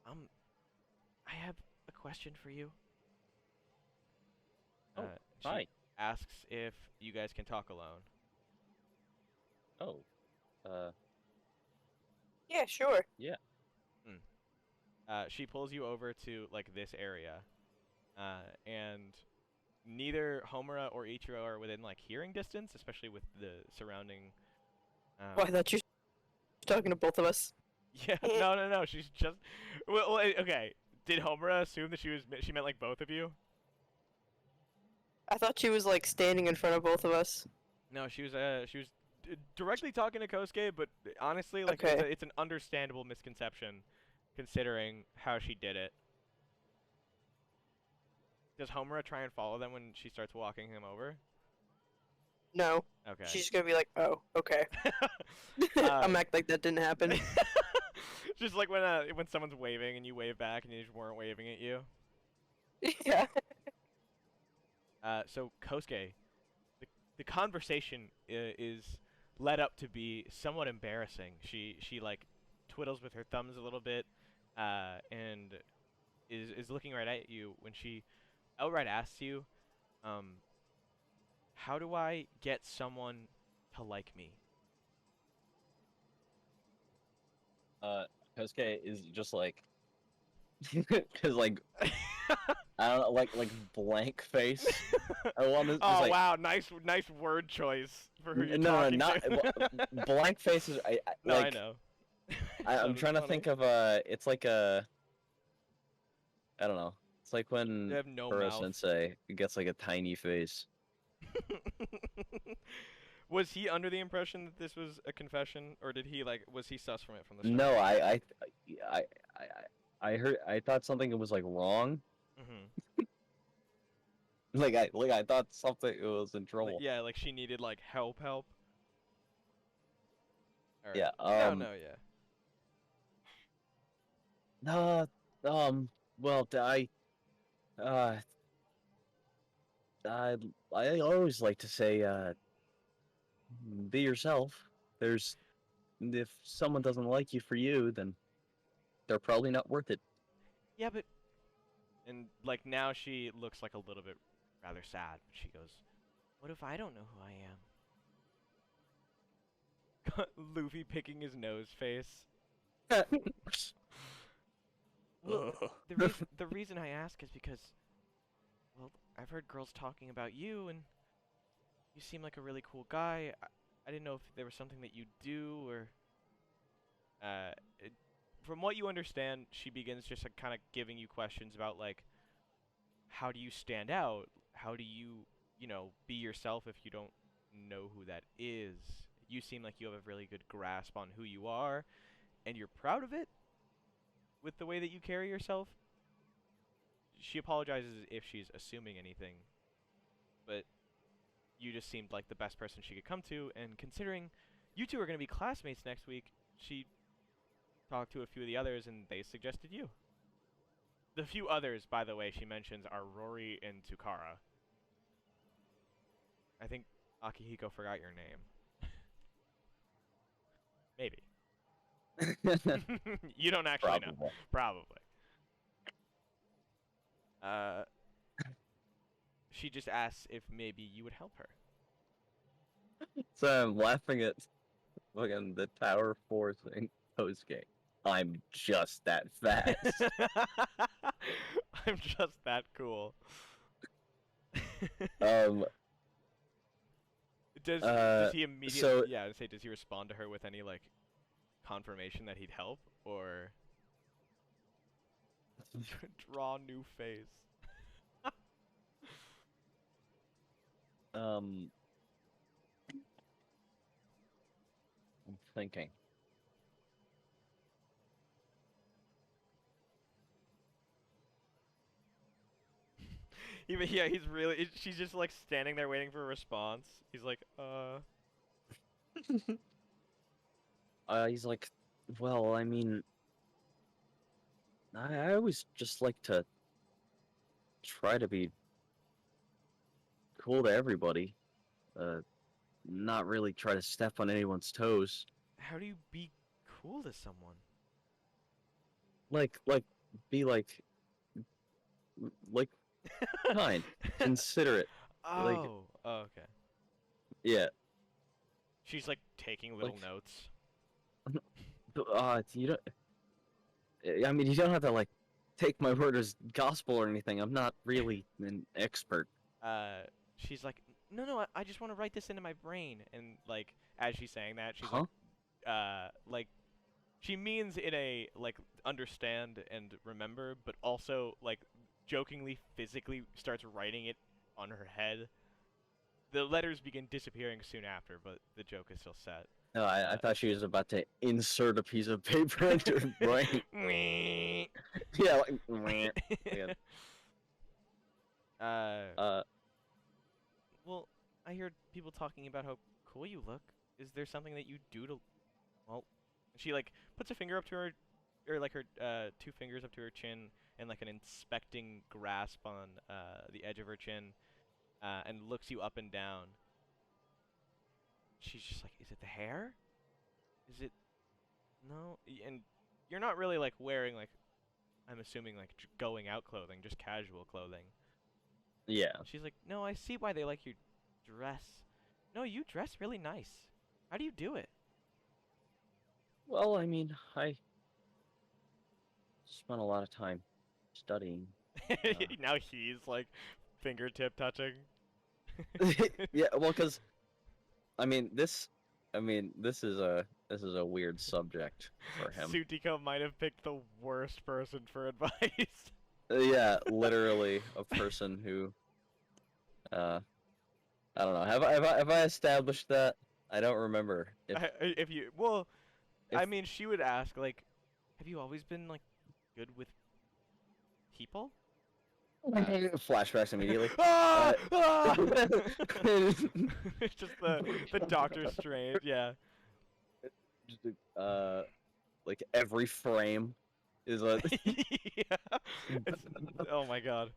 I have a question for you. Oh, She hi. asks if you guys can talk alone. Oh. Yeah, sure. She pulls you over to like this area, and neither Homura or Ichiro are within like hearing distance, especially with the surrounding. Oh, I thought you were talking to both of us. Yeah, no. She's just. Well, okay. Did Homura assume that she meant like both of you? I thought she was like standing in front of both of us. No, she was directly talking to Kosuke, but honestly, like Okay. it's an understandable misconception, considering how she did it. Does Homura try and follow them when she starts walking him over? No. Okay. She's gonna be like, oh, okay. I'm acting like that didn't happen. Just like when someone's waving and you wave back and they just weren't waving at you. Yeah. So Kosuke, the conversation is led up to be somewhat embarrassing. She like twiddles with her thumbs a little bit, and is looking right at you when she outright asks you, how do I get someone to like me? Kosuke is just like, cause like I don't know, like blank face. I want to. Oh like, wow, nice word choice for who you're no, talking not to. blank face is. No, like, I know. I'm Sounded trying to funny. think of it's like I don't know. It's like when They have no Kuro mouth. Sensei gets like a tiny face. Was he under the impression that this was a confession, or did he like was he sus from it from the start? No, I, I heard. I thought something was like wrong. Mm-hmm. Like I thought something was in trouble. Yeah, like she needed like help. Or, Yeah. No, yeah. Well, uh, I always like to say, be yourself. If someone doesn't like you for you, then they're probably not worth it. Yeah, but and like now she looks like a little bit rather sad. She goes, "What if I don't know who I am?" Luffy picking his nose face. Well, the reason I ask is because, well, I've heard girls talking about you, and you seem like a really cool guy. I didn't know if there was something that you do, or from what you understand, she begins just like, kind of giving you questions about like, how do you stand out? How do you, be yourself if you don't know who that is? You seem like you have a really good grasp on who you are, and you're proud of it with the way that you carry yourself. She apologizes if she's assuming anything, but you just seemed like the best person she could come to, and considering you two are going to be classmates next week, she talked to a few of the others, and they suggested you. The few others, by the way, she mentions are Rory and Tukara. I think Akihiko forgot your name. Maybe. You don't actually know. Probably. She just asks if maybe you would help her. So I'm laughing at fucking the Tower forcing Kosuke. I'm just that fast. I'm just that cool. Does he immediately does he respond to her with any like confirmation that he'd help, or Draw new face. I'm thinking. Even yeah, he's really. She's just like standing there waiting for a response. He's like, He's like, well, I mean, I always just like to try to be cool to everybody. Not really try to step on anyone's toes. How do you be cool to someone? Like, be like, kind, considerate. Like, Oh, okay. yeah. She's like taking little Like- notes. You don't. I mean, you don't have to like take my word as gospel or anything. I'm not really an expert. She's like, no, I just want to write this into my brain. And like, as she's saying that, she's Huh? like, she means in a like understand and remember, but also like jokingly, physically starts writing it on her head. The letters begin disappearing soon after, but the joke is still set. No, I thought she was about to insert a piece of paper into her brain. Yeah, like. Yeah. Well, I heard people talking about how cool you look. Is there something that you do to, well, she like puts a finger up to her, or like her two fingers up to her chin, and like an inspecting grasp on the edge of her chin, and looks you up and down. She's just like, is it the hair? Is it? No, and you're not really like wearing like, I'm assuming like going out clothing, just casual clothing. Yeah. She's like, no, I see why they like your dress. No, you dress really nice. How do you do it? Well, I mean, I spent a lot of time studying. Now he's like fingertip touching. Yeah, well, cause this is a weird subject for him. Sutika might have picked the worst person for advice. Yeah, literally a person who, I don't know. Have I established that? I don't remember. If you, well, I if- mean, she would ask like, have you always been like good with people? Flashbacks immediately. Ah! Ah! It's just the Doctor Strange, yeah. Like every frame is a. Yeah. It's, oh my god.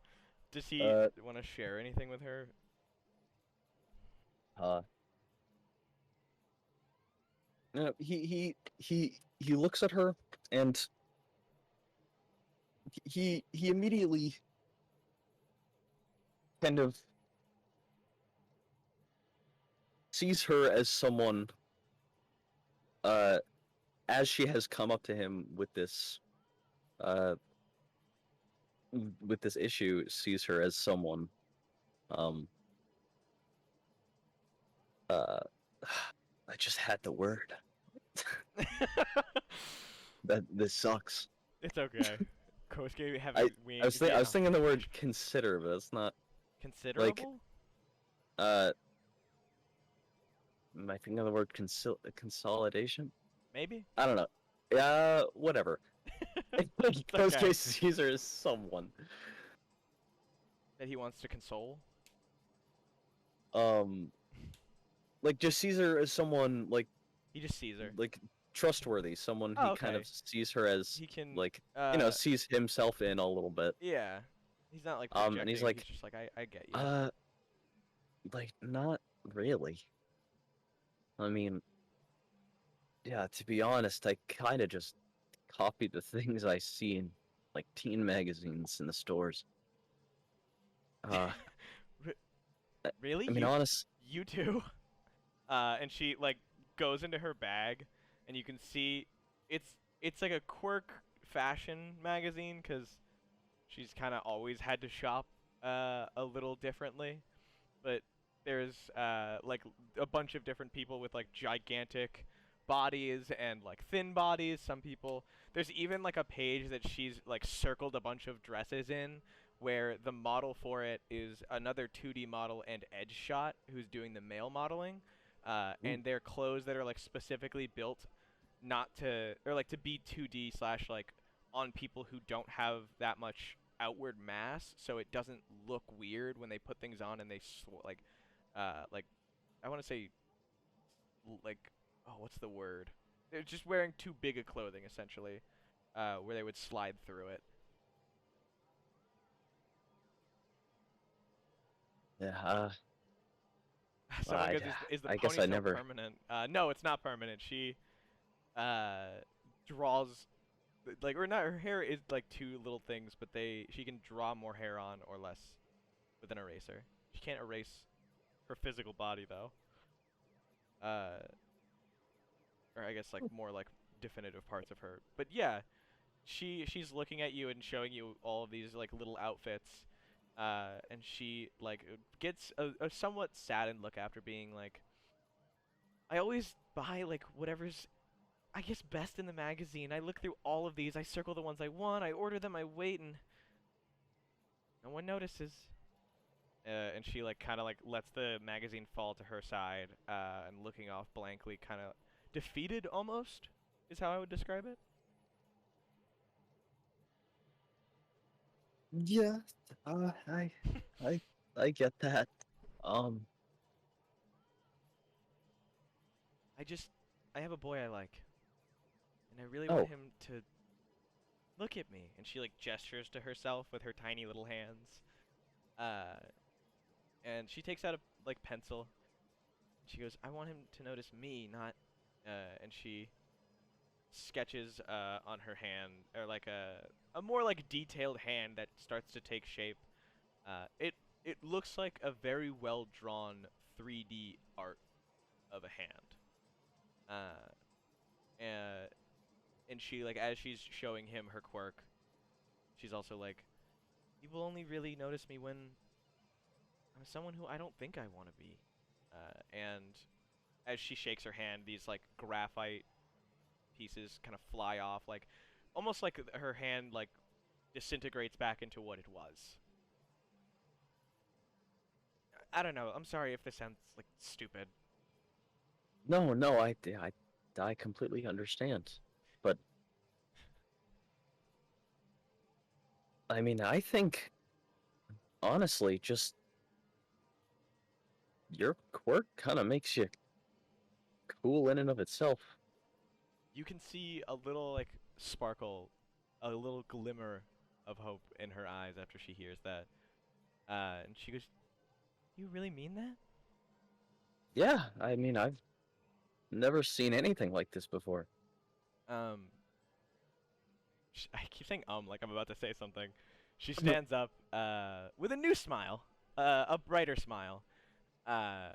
Does he want to share anything with her? No, he looks at her and he immediately kind of sees her as someone as she has come up to him with this issue, sees her as someone I just had the word. That this sucks. It's okay. Kosuke, have I we? I was thinking the word consider, but it's not. Considerable. Am I thinking of the word consolidation? Maybe. I don't know. Whatever. Kosuke okay. sees her as someone. That he wants to console. Like just sees her as someone like He just sees her. trustworthy. Someone he Oh, kind okay. of sees her as He can like sees uh, himself in a little bit. Yeah. He's not like And projecting. he's like, just like I get you. Like not really. I mean, yeah, to be honest, I kind of just copy the things I see in like teen magazines in the stores. Really? I mean, honest. You too? And she like goes into her bag, and you can see it's like a quirk fashion magazine, because she's kind of always had to shop a little differently. But there's like a bunch of different people with like gigantic bodies and like thin bodies. Some people. There's even like a page that she's like circled a bunch of dresses in, where the model for it is another 2D model and Edge Shot, who's doing the male modeling, and they're clothes that are like specifically built not to or like to be 2D slash like on people who don't have that much outward mass, so it doesn't look weird when they put things on and they like I want to say like what's the word? They're just wearing too big a clothing essentially, where they would slide through it. Yeah. Someone I- goes, is the I guess I ponytail never- permanent? No, it's not permanent. She draws like or not. Her hair is like two little things, but she can draw more hair on or less with an eraser. She can't erase her physical body though. Or I guess like more like definitive parts of her. But yeah, she's looking at you and showing you all of these like little outfits. And she like gets a somewhat saddened look after being like, I always buy like whatever's I guess best in the magazine. I look through all of these, I circle the ones I want, I order them, I wait, and no one notices. And she like kind of like lets the magazine fall to her side, and looking off blankly, kind of defeated almost, is how I would describe it. Yeah, I get that. I have a boy I like, and I really Oh. want him to look at me. And she like gestures to herself with her tiny little hands. And she takes out a like pencil. She goes, I want him to notice me, not. And she sketches on her hand, or like a more like detailed hand that starts to take shape. It looks like a very well drawn 3D art of a hand. And she like as she's showing him her quirk, she's also like, you will only really notice me when I'm someone who I don't think I want to be. And as she shakes her hand, these like graphite pieces kind of fly off, like almost like her hand like disintegrates back into what it was. I don't know. I'm sorry if this sounds like stupid. No, I completely understand. But I mean, I think honestly, just your quirk kind of makes you cool in and of itself. You can see a little like sparkle, a little glimmer of hope in her eyes after she hears that. And she goes, "You really mean that?" Yeah, I mean, I've never seen anything like this before. I keep saying like I'm about to say something. She stands up with a new smile, a brighter smile. I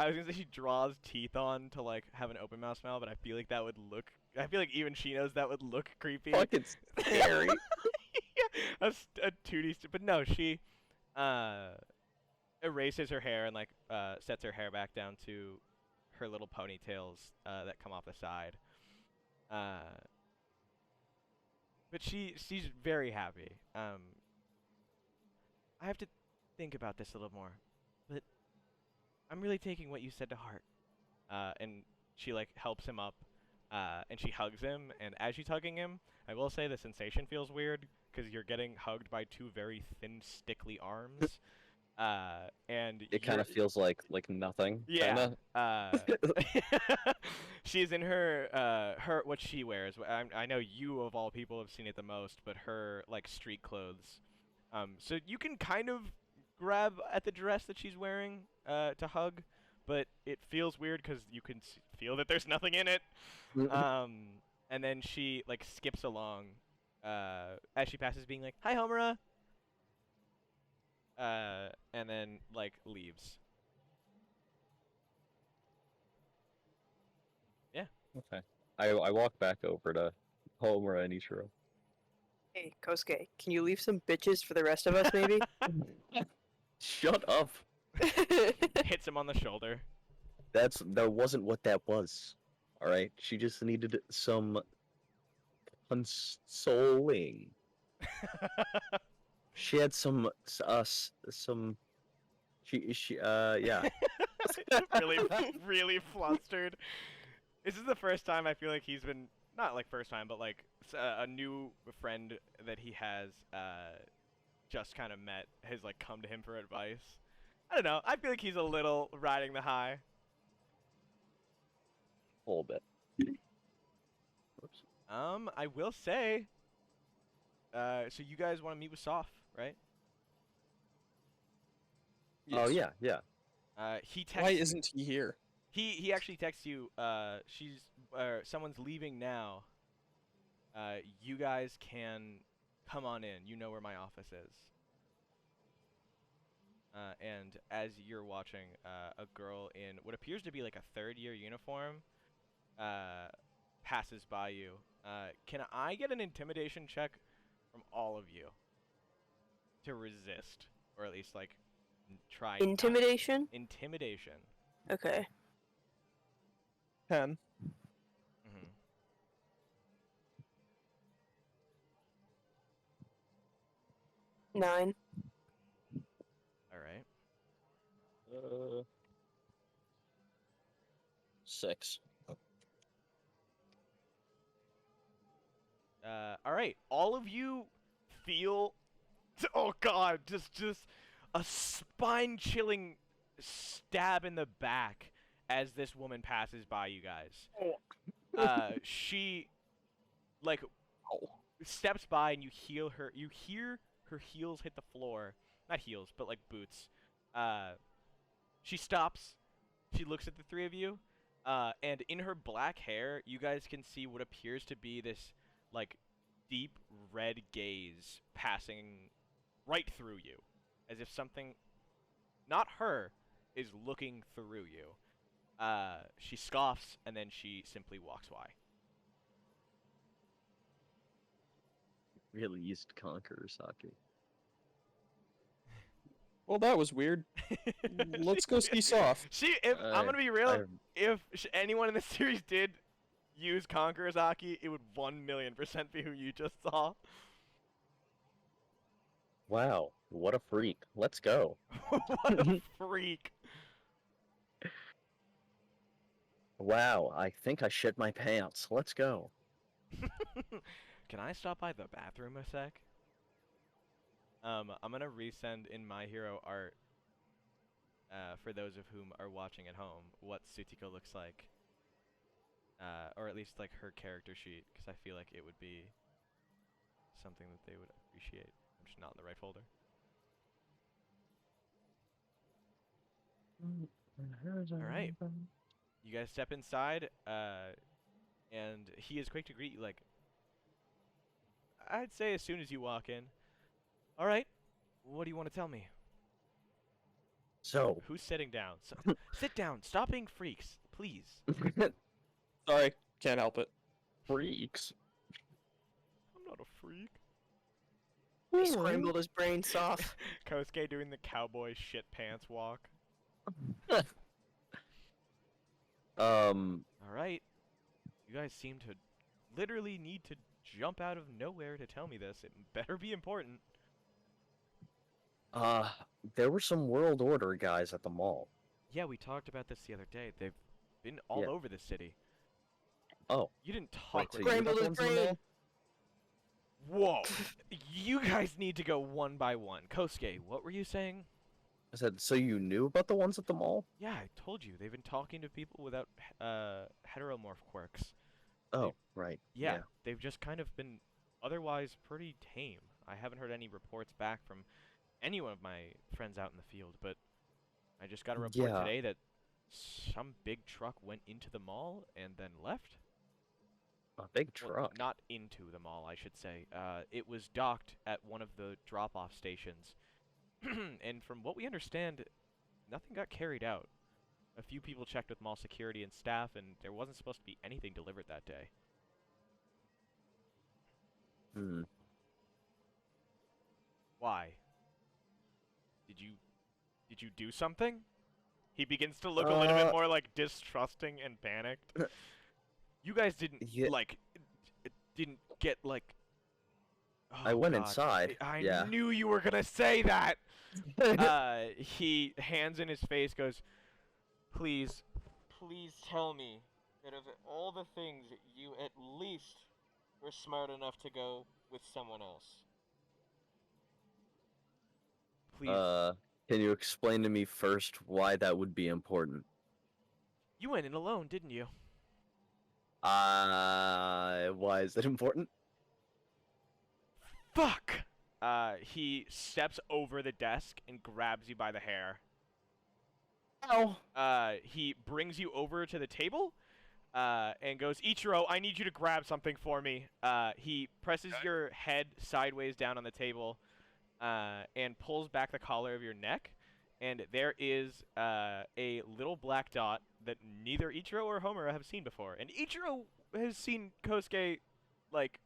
was gonna say she draws teeth on to like have an open mouth smile, but I feel like that would look. I feel like even she knows that would look creepy. Fucking scary. Yeah, a 2D, but no, she erases her hair and like sets her hair back down to her little ponytails that come off the side. But she's very happy. I have to think about this a little more, but I'm really taking what you said to heart. And she like helps him up, and she hugs him. And as she's hugging him, I will say the sensation feels weird because you're getting hugged by two very thin, stickly arms. And It kind of feels like nothing. yeah. Kinda. She's in her what she wears. I know you of all people have seen it the most, but her like street clothes. So you can kind of grab at the dress that she's wearing to hug, but it feels weird because you can feel that there's nothing in it. And then she like skips along as she passes, being like, "Hi, Homura." And then like leaves. Yeah. Okay. I walk back over to Homura and Ichiro. Hey, Kosuke, can you leave some bitches for the rest of us, maybe? Shut up. Hits him on the shoulder. That wasn't what that was. All right, she just needed some consoling. She had some. She yeah. really, really flustered. This is the first time I feel like he's been not like first time, but like a new friend that he has just kind of met has like come to him for advice. I don't know. I feel like he's a little riding the high. A little bit. Oops. I will say. So you guys want to meet with Soph, right? Oh Yes. yeah. He texts. Why isn't he here? He actually texts you. Someone's leaving now. You guys can come on in. You know where my office is. And as you're watching, a girl in what appears to be like a third-year uniform passes by you. Can I get an intimidation check from all of you to resist, or at least like try not- Intimidation? Intimidation. Okay. 10. Mm-hmm. 9. All right. 6. All right. All of you feel, oh god, just a spine-chilling stab in the back as this woman passes by you guys. She like steps by and you hear her heels hit the floor. Not heels, but like boots. She stops. She looks at the three of you. And in her black hair, you guys can see what appears to be this like deep red gaze passing right through you, as if something, not her, is looking through you. She scoffs and then she simply walks by. Really used to conquer Saki. Well, that was weird. Let's go see Soph. I'm gonna be real. If anyone in this series did use Conqueror Zaki, it would 1,000,000% be who you just saw. Wow, what a freak. Let's go. What a freak. Wow, I think I shit my pants. Let's go. Can I stop by the bathroom a sec? I'm gonna resend in My Hero art, for those of whom are watching at home, what Tsuchiko looks like. Or at least like her character sheet, because I feel like it would be something that they would appreciate. I'm just not in the right folder. Alright. You guys step inside, and he is quick to greet you, like, I'd say as soon as you walk in. Alright, what do you want to tell me? So, Who's sitting down? Sit down, stop being freaks, please. Sorry, can't help it. freaks. I'm not a freak. He scrambled his brains off. Kosuke doing the cowboy shit pants walk. Alright. You guys seem to literally need to jump out of nowhere to tell me this. It better be important. There were some World Order guys at the mall. Yeah, we talked about this the other day. They've been all Yeah. over the city. Oh, You didn't talk wait, so with you're Scrambled the his ones in the brain. mall? Whoa. You guys need to go one by one. Kosuke, what were you saying? I said, so you knew about the ones at the mall? Yeah, I told you. They've been talking to people without heteromorph quirks. Oh, right. Yeah, they've just kind of been otherwise pretty tame. I haven't heard any reports back from any one of my friends out in the field, but I just got a report Yeah. today that some big truck went into the mall and then left. A big Well, truck. not into the mall, I should say. It was docked at one of the drop-off stations. And from what we understand, nothing got carried out. A few people checked with mall security and staff, and there wasn't supposed to be anything delivered that day. Hmm. Why? Did you do something? He begins to look a little bit more like distrusting and panicked. You guys didn't Yeah. didn't get like. Oh, I went God. inside. I Yeah. knew you were gonna say that. He hands in his face, goes, please tell me that of all the things you at least were smart enough to go with someone else. Please. Can you explain to me first why that would be important? You went in alone, didn't you? Why is that important? Fuck! He steps over the desk and grabs you by the hair. Oh. He brings you over to the table, and goes, Ichiro, I need you to grab something for me. He presses your head sideways down on the table, and pulls back the collar of your neck, and there is, a little black dot that neither Ichiro or Homura have seen before. And Ichiro has seen Kosuke, like,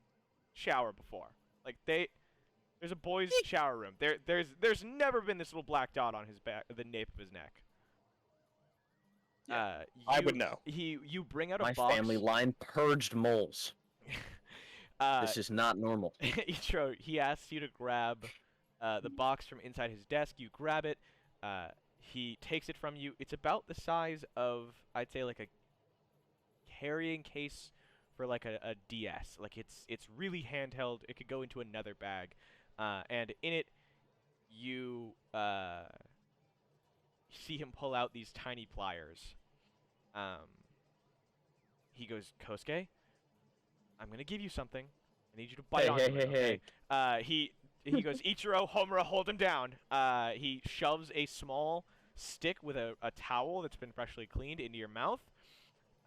shower before. Like, there's a boys' shower room. There's never been this little black dot on his back, the nape of his neck. I would know. You bring out a My box. family line purged moles. This is not normal. Ichiro, he asks you to grab the box from inside his desk. You grab it. He takes it from you. It's about the size of, I'd say, like a carrying case for like a DS. Like it's really handheld. It could go into another bag. And in it, you see him pull out these tiny pliers. He goes, Kosuke, I'm gonna give you something. I need you to bite onto it. Okay? He goes, Ichiro, Homura, hold him down. He shoves a small stick with a towel that's been freshly cleaned into your mouth.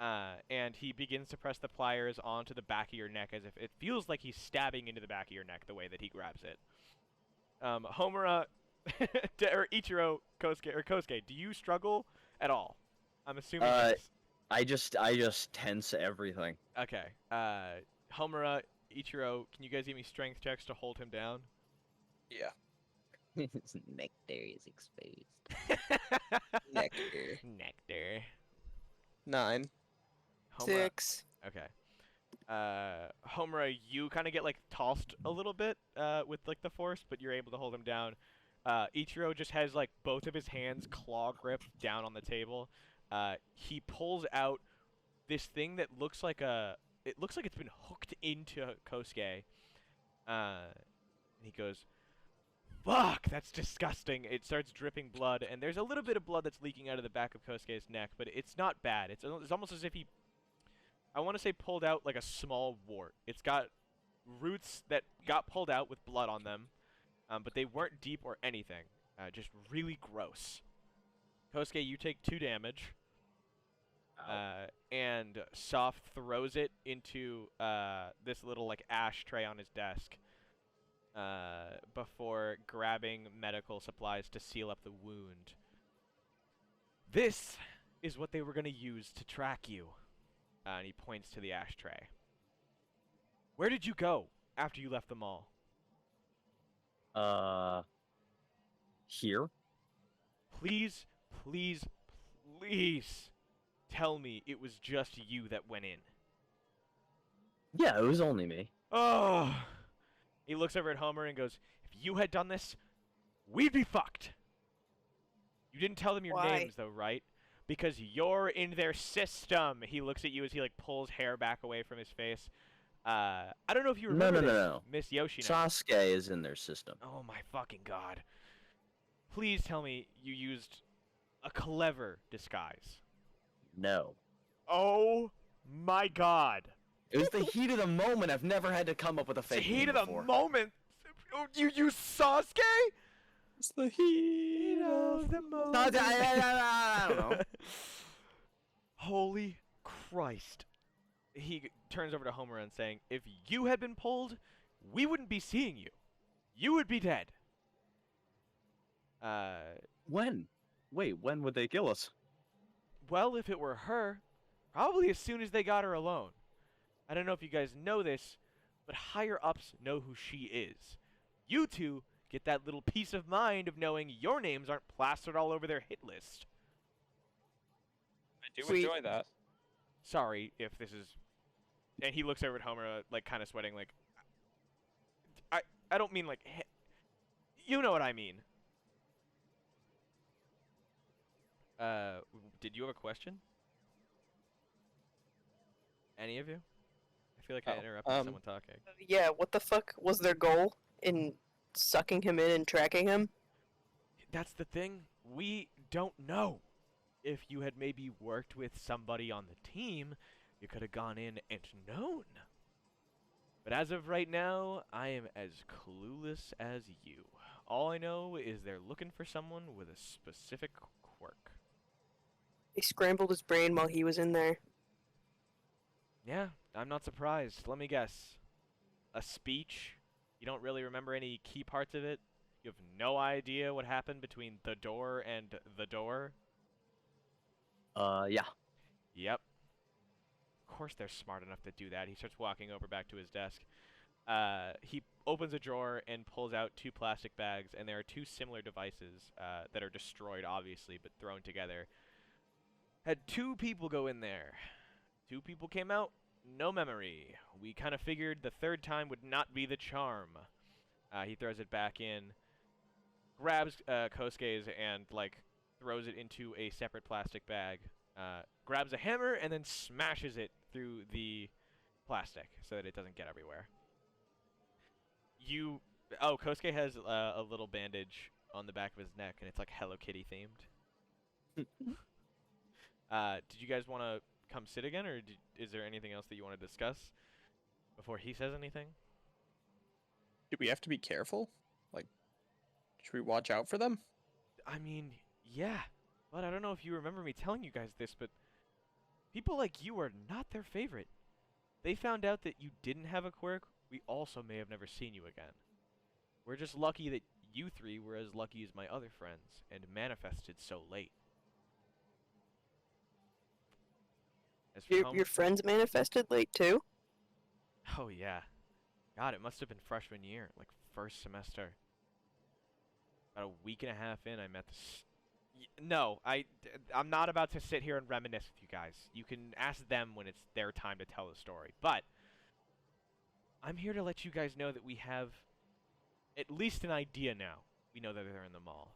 And he begins to press the pliers onto the back of your neck as if it feels like he's stabbing into the back of your neck the way that he grabs it. Homura, or Ichiro, Kosuke, do you struggle at all? I'm assuming yes. I just tense everything. Okay. Homura, Ichiro, can you guys give me strength checks to hold him down? Yeah. His nectar is exposed. Nectar. Nectar. 9. Homura. 6. Okay. Homura, you kind of get like tossed a little bit with like the force, but you're able to hold him down. Ichiro just has like both of his hands claw gripped down on the table. He pulls out this thing that looks like it's been hooked into Kosuke. And he goes, fuck, that's disgusting. It starts dripping blood, and there's a little bit of blood that's leaking out of the back of Kosuke's neck, but it's not bad. It's almost as if he, I want to say, pulled out like a small wart. It's got roots that got pulled out with blood on them, but they weren't deep or anything. Just really gross. Kosuke, you take 2 damage. And Soft throws it into this little like ashtray on his desk. Before grabbing medical supplies to seal up the wound. This is what they were going to use to track you. And he points to the ashtray. Where did you go after you left the mall? Here? Please, please, please tell me it was just you that went in. Yeah, it was only me. Oh! He looks over at Homer and goes, if you had done this, we'd be fucked. You didn't tell them your Why? names, though, right? Because you're in their system. He looks at you as he, like, pulls hair back away from his face. I don't know if you remember No. Miss Yoshino. Sasuke is in their system. Oh, my fucking God. Please tell me you used a clever disguise. No. Oh, my God. It was the heat of the moment. I've never had to come up with a It's the fake heat name of the before. moment. Oh, you use Sasuke? It's the heat of the No, I don't know. Holy Christ. He turns over to Homer and saying, if you had been pulled, we wouldn't be seeing you. You would be dead. When? Wait, when would they kill us? Well, if it were her, probably as soon as they got her alone. I don't know if you guys know this, but higher-ups know who she is. You two get that little peace of mind of knowing your names aren't plastered all over their hit list. do Sweet. enjoy that. Sorry if this is. And he looks over at Homer, like kind of sweating, like. I don't mean like. You know what I mean. Did you have a question? Any of you? I feel like I Oh, interrupted someone talking. Yeah, what the fuck was their goal in sucking him in and tracking him? That's the thing. We don't know. If you had maybe worked with somebody on the team, you could have gone in and known. But as of right now, I am as clueless as you. All I know is they're looking for someone with a specific quirk. They scrambled his brain while he was in there. Yeah, I'm not surprised. Let me guess. A speech? You don't really remember any key parts of it? You have no idea what happened between the door and the door? Yeah. Yep. Of course they're smart enough to do that. He starts walking over back to his desk. He opens a drawer and pulls out 2 plastic bags, and there are 2 similar devices that are destroyed, obviously, but thrown together. Had 2 people go in there. 2 people came out, no memory. We kind of figured the 3rd time would not be the charm. He throws it back in, grabs Kosuke's and, like, throws it into a separate plastic bag, grabs a hammer, and then smashes it through the plastic so that it doesn't get everywhere. Kosuke has a little bandage on the back of his neck, and it's like Hello Kitty themed. Did you guys want to come sit again, or is there anything else that you want to discuss before he says anything? Do we have to be careful? Like, should we watch out for them? I mean, yeah, but I don't know if you remember me telling you guys this, but people like you are not their favorite. They found out that you didn't have a quirk, we also may have never seen you again. We're just lucky that you 3 were as lucky as my other friends, and manifested so late. As for Your friends manifested late too? Oh yeah. God, it must have been freshman year, like 1st semester. About a week and a half in, I met this. No, I'm not about to sit here and reminisce with you guys. You can ask them when it's their time to tell the story. But I'm here to let you guys know that we have at least an idea now. We know that they're in the mall.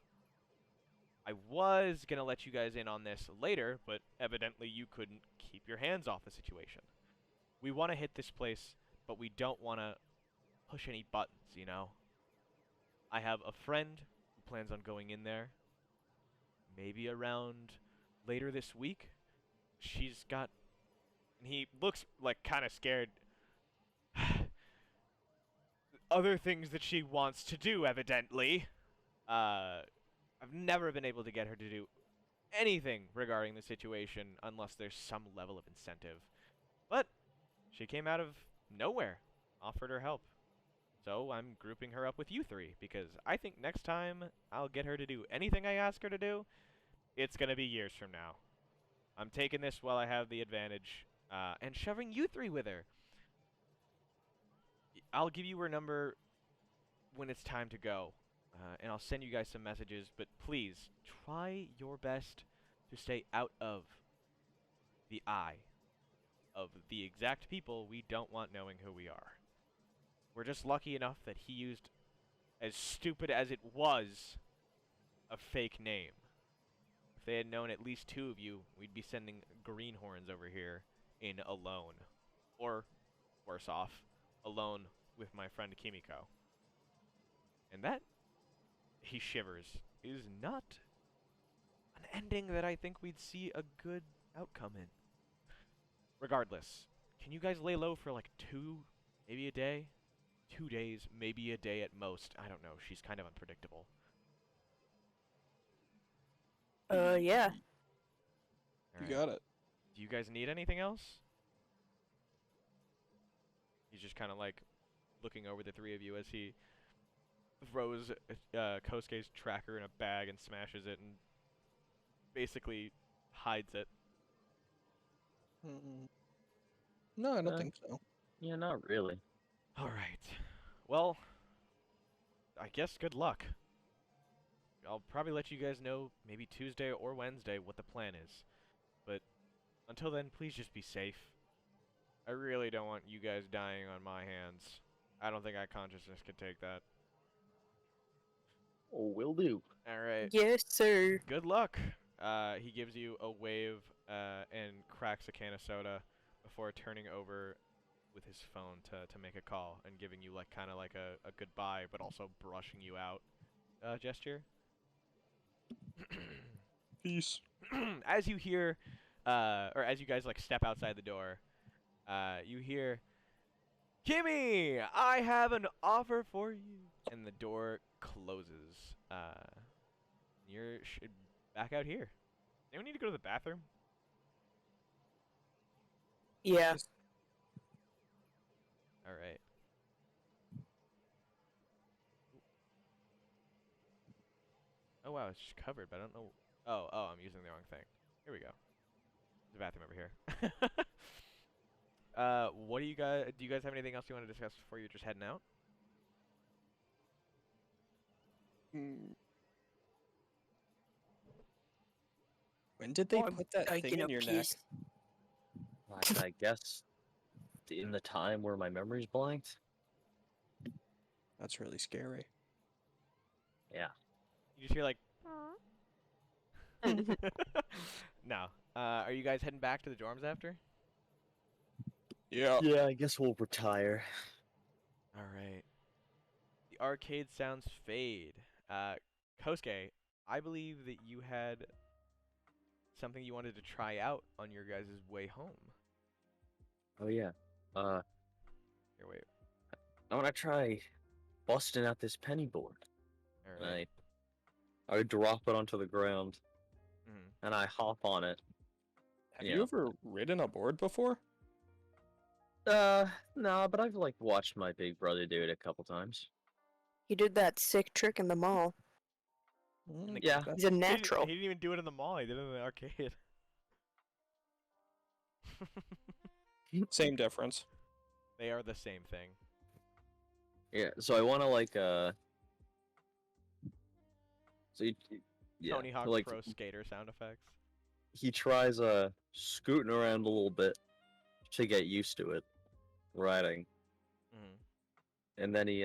I was going to let you guys in on this later, but evidently you couldn't keep your hands off the situation. We want to hit this place, but we don't want to push any buttons, you know? I have a friend who plans on going in there. Maybe around later this week. She's got... And he looks, like, kind of scared. Other things that she wants to do, evidently. I've never been able to get her to do anything regarding the situation unless there's some level of incentive. But she came out of nowhere, offered her help. So I'm grouping her up with you 3, because I think next time I'll get her to do anything I ask her to do, it's going to be years from now. I'm taking this while I have the advantage, and shoving you 3 with her. I'll give you her number when it's time to go, and I'll send you guys some messages, but please, try your best to stay out of the eye of the exact people we don't want knowing who we are. We're just lucky enough that he used, as stupid as it was, a fake name. If they had known at least 2 of you, we'd be sending greenhorns over here in alone. Or, worse off, alone with my friend Kimiko. And that, he shivers, is not an ending that I think we'd see a good outcome in. Regardless, can you guys lay low for like 2, maybe a day? 2 days, maybe a day at most. I don't know. She's kind of unpredictable. Yeah. You got it. Do you guys need anything else? He's just kind of like looking over the 3 of you as he throws Kosuke's tracker in a bag and smashes it and basically hides it. No, I don't think so. Yeah, not really. All right. Well, I guess good luck. I'll probably let you guys know maybe Tuesday or Wednesday what the plan is. But Until then, please just be safe. I really don't want you guys dying on my hands. I don't think our consciousness could take that. Oh, will do. Alright. Yes, sir. Good luck. He gives you a wave and cracks a can of soda before turning over with his phone to make a call and giving you like kind of like a goodbye, but also brushing you out gesture. Peace. As you hear, or as you guys like step outside the door, you hear, "Kimmy, I have an offer for you," and the door closes. You're back out here. Anyone need to go to the bathroom? Yeah. All right. Oh wow, it's just covered, but I don't know. Oh, I'm using the wrong thing. Here we go. There's a bathroom over here. What do you guys? Do you guys have anything else you want to discuss before you're just heading out? When did they Oh, I'm put that thing taking in a your neck? piss. I guess in the time where my memory's blanked. That's really scary. Yeah. You just hear like. No. Are you guys heading back to the dorms after? Yeah. Yeah, I guess we'll retire. All right. The arcade sounds fade. Kosuke, I believe that you had something you wanted to try out on your guys' way home. Oh yeah. Here, wait. I want to try busting out this penny board. All right. I drop it onto the ground Mhm. and I hop on it. Have Yeah. you ever ridden a board before? No, but I've like watched my big brother do it a couple times. He did that sick trick in the mall. Yeah. That's- He's a He natural. didn't even do it in the mall. He did it in the arcade. Same difference. They are the same thing. Yeah, so I want to like yeah, Tony Hawk's like Pro Skater sound effects. he tries scooting around a little bit to get used to it, riding, Mhm. and then he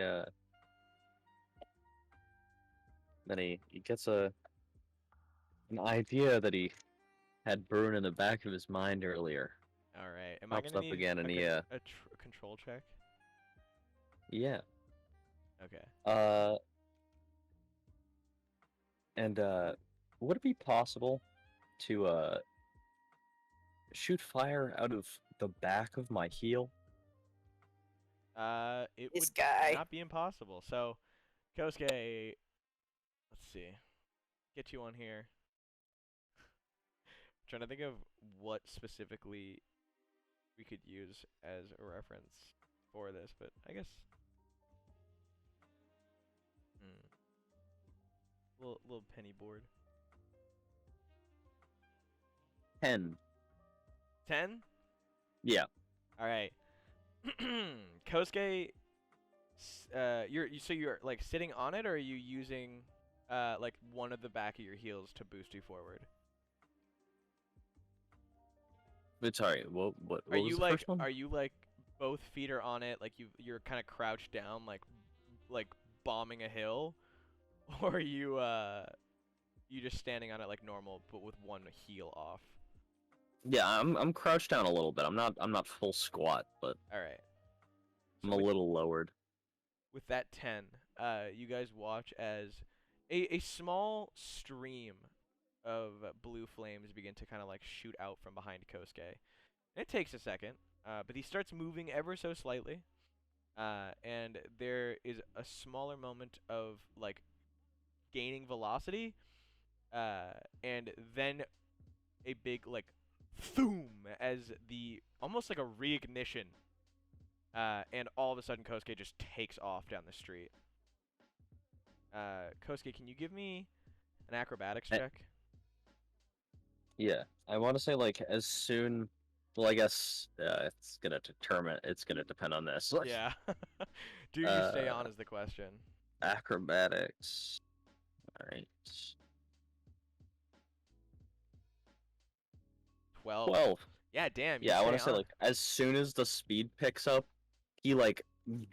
gets an idea that he had brewing in the back of his mind earlier. All right. Am I Pops gonna up need again, and a control check? yeah. Okay. And would it be possible to shoot fire out of the back of my heel? It This would guy. not be impossible. So, Kosuke, let's see, get you on here. Trying to think of what specifically we could use as a reference for this, but I guess. Little penny board. 10. 10? Yeah. All right. Kosuke, you're like sitting on it, or are you using like one of the back of your heels to boost you forward? But sorry, what Are was you the like first one? are you like both feet are on it, like you're kind of crouched down, like bombing a hill, or are you just standing on it like normal but with one heel off? Yeah, I'm crouched down a little bit. I'm not full squat, but All right. I'm So a with- little lowered. With that 10, you guys watch as a small stream of blue flames begin to kind of like shoot out from behind Kosuke. It takes a second, but he starts moving ever so slightly, and there is a smaller moment of like gaining velocity, and then a big like thoom as the almost like a reignition, and all of a sudden Kosuke just takes off down the street. Kosuke, can you give me an acrobatics check? Yeah, I want to say like as soon. Well, I guess it's gonna depend on this. Yeah. Do you stay on is the question. Acrobatics. All right. 12. 12. Yeah, damn. Yeah, I want to say on. like as soon as the speed picks up, he like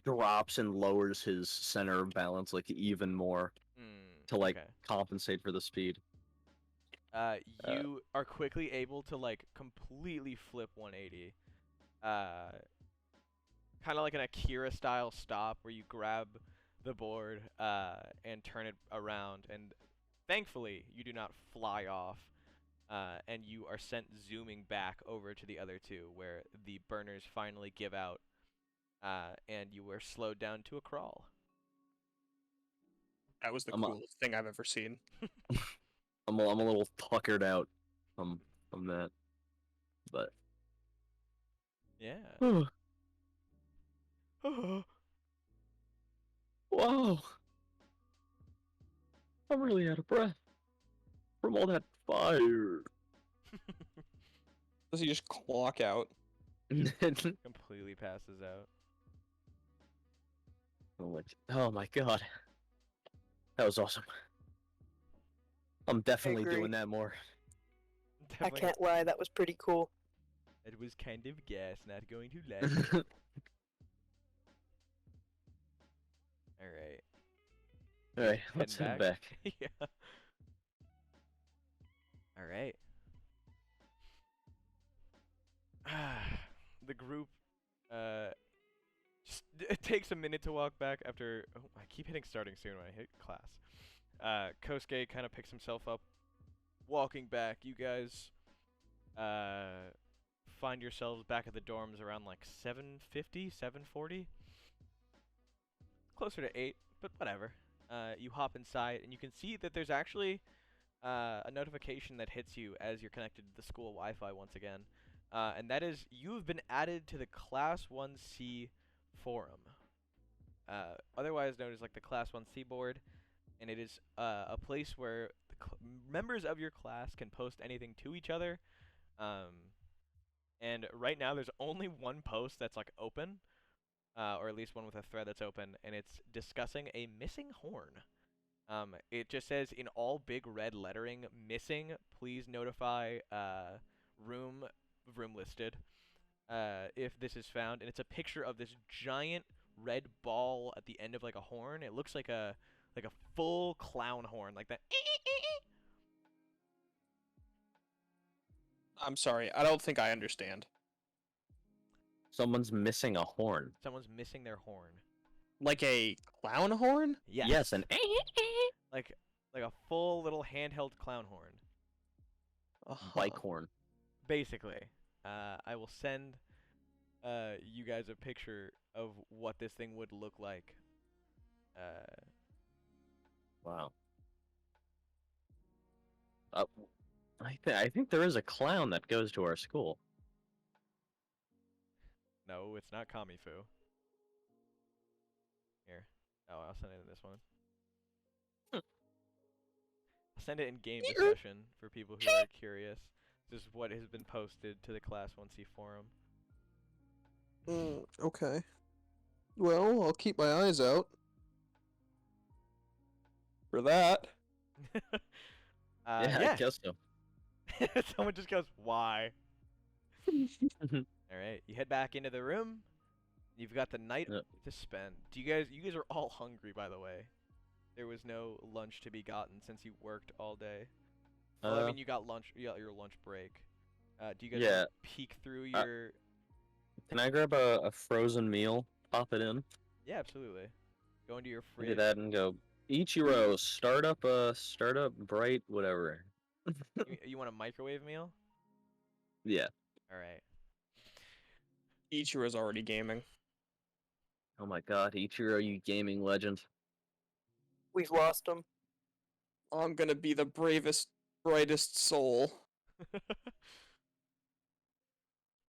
drops and lowers his center of balance like even more to like Okay. compensate for the speed. You are quickly able to like completely flip 180. Kind of like an Akira style stop where you grab the board and turn it around, and thankfully you do not fly off, and you are sent zooming back over to the other two where the burners finally give out, and you were slowed down to a crawl. That was the I'm a- coolest thing I've ever seen. I'm a little puckered out from that, but Yeah. whoa, I'm really out of breath from all that fire. Does he just clock out? Completely passes out. Oh my god, that was awesome. I'm definitely agree. doing that more. I Definitely. can't lie, that was pretty cool. It was kind of gas, not going to lie. Alright. Alright, let's head back. Yeah. Alright. The group just it takes a minute to walk back after I keep hitting starting soon when I hit class. Kosuke kind of picks himself up walking back. You guys find yourselves back at the dorms around like 7:50, 7:40. Closer to 8, but whatever. You hop inside and you can see that there's actually a notification that hits you as you're connected to the school Wi-Fi once again. And that is, you've been added to the Class 1C forum, otherwise known as like the Class 1C board, and it is a place where the members of your class can post anything to each other. And right now there's only one post that's like open, or at least one with a thread that's open, and it's discussing a missing horn. It just says in all big red lettering, missing, please notify room listed if this is found. And it's a picture of this giant red ball at the end of like a horn. It looks like a full clown horn, like that. I'm sorry, I don't think I understand. Someone's missing a horn. Someone's missing their horn. Like a clown horn? Yes. Yes, an like a full little handheld clown horn. bike horn. Basically. I will send you guys a picture of what this thing would look like. Wow. I think there is a clown that goes to our school. No, it's not Kamifu. Here. Oh, I'll send it in this one. I'll send it in game discussion for people who are curious. This is what has been posted to the Class 1C forum. Okay. Well, I'll keep my eyes out for that. Yeah, I guess so. Someone just goes, why? Alright, you head back into the room. You've got the night to spend. You guys are all hungry, by the way. There was no lunch to be gotten since you worked all day. Well, I mean, you got lunch. You got your lunch break. Do you guys want to peek through your? Can I grab a frozen meal? Pop it in. Yeah, absolutely. Go into your fridge. Look at that and go. Ichiro, start up bright whatever. You want a microwave meal? Yeah. All right. Ichiro's already gaming. Oh my god, Ichiro, you gaming legend. We've lost him. I'm gonna be the bravest, brightest soul.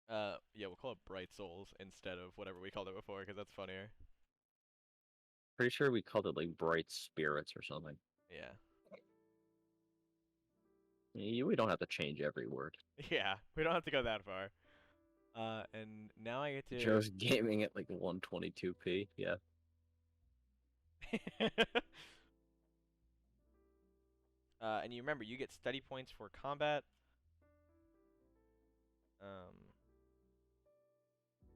Yeah, we'll call it Bright Souls instead of whatever we called it before, because that's funnier. Pretty sure we called it like Bright Spirits or something. Yeah. We don't have to change every word. Yeah, we don't have to go that far. And now I get to. Joe's gaming at like 122p. Yeah. And you remember, you get study points for combat. Um,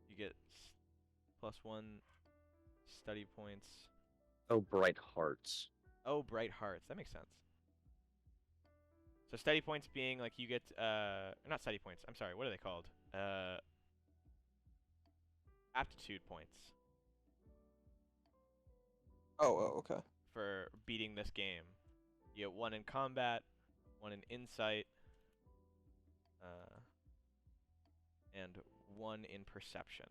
you get +1 study points. Oh, bright hearts. Oh, bright hearts. That makes sense. So study points being like you get not study points. I'm sorry. What are they called? Aptitude points Oh, okay. for beating this game. You get 1 in combat, 1 in insight, and 1 in perception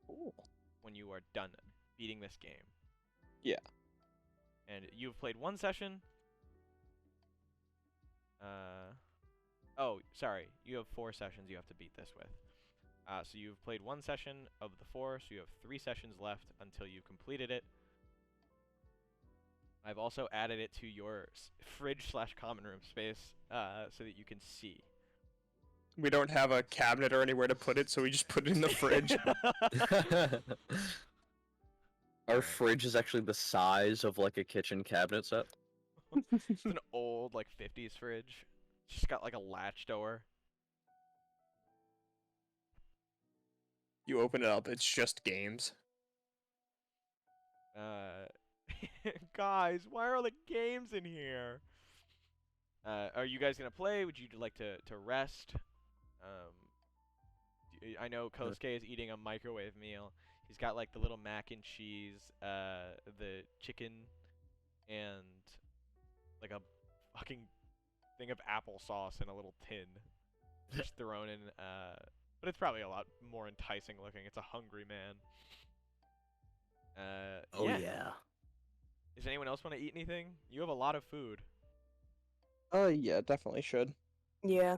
Cool. when you are done beating this game. Yeah. And you've played 1 session. Oh, sorry. You have 4 sessions you have to beat this with. So you've played 1 session of the 4, so you have 3 sessions left until you've completed it. I've also added it to your fridge/common room space so that you can see. We don't have a cabinet or anywhere to put it, so we just put it in the fridge. Our fridge is actually the size of like a kitchen cabinet set. It's an old, like, 50s fridge. It's just got, like, a latch door. You open it up, it's just games. Guys, why are all the games in here? Are you guys gonna play? Would you like to rest? I know Kosuke is eating a microwave meal. He's got like the little mac and cheese, the chicken, and like a fucking thing of applesauce in a little tin, just thrown in. But it's probably a lot more enticing looking. It's a hungry man. Oh yeah. Does anyone else want to eat anything? You have a lot of food. Yeah, definitely should. Yeah.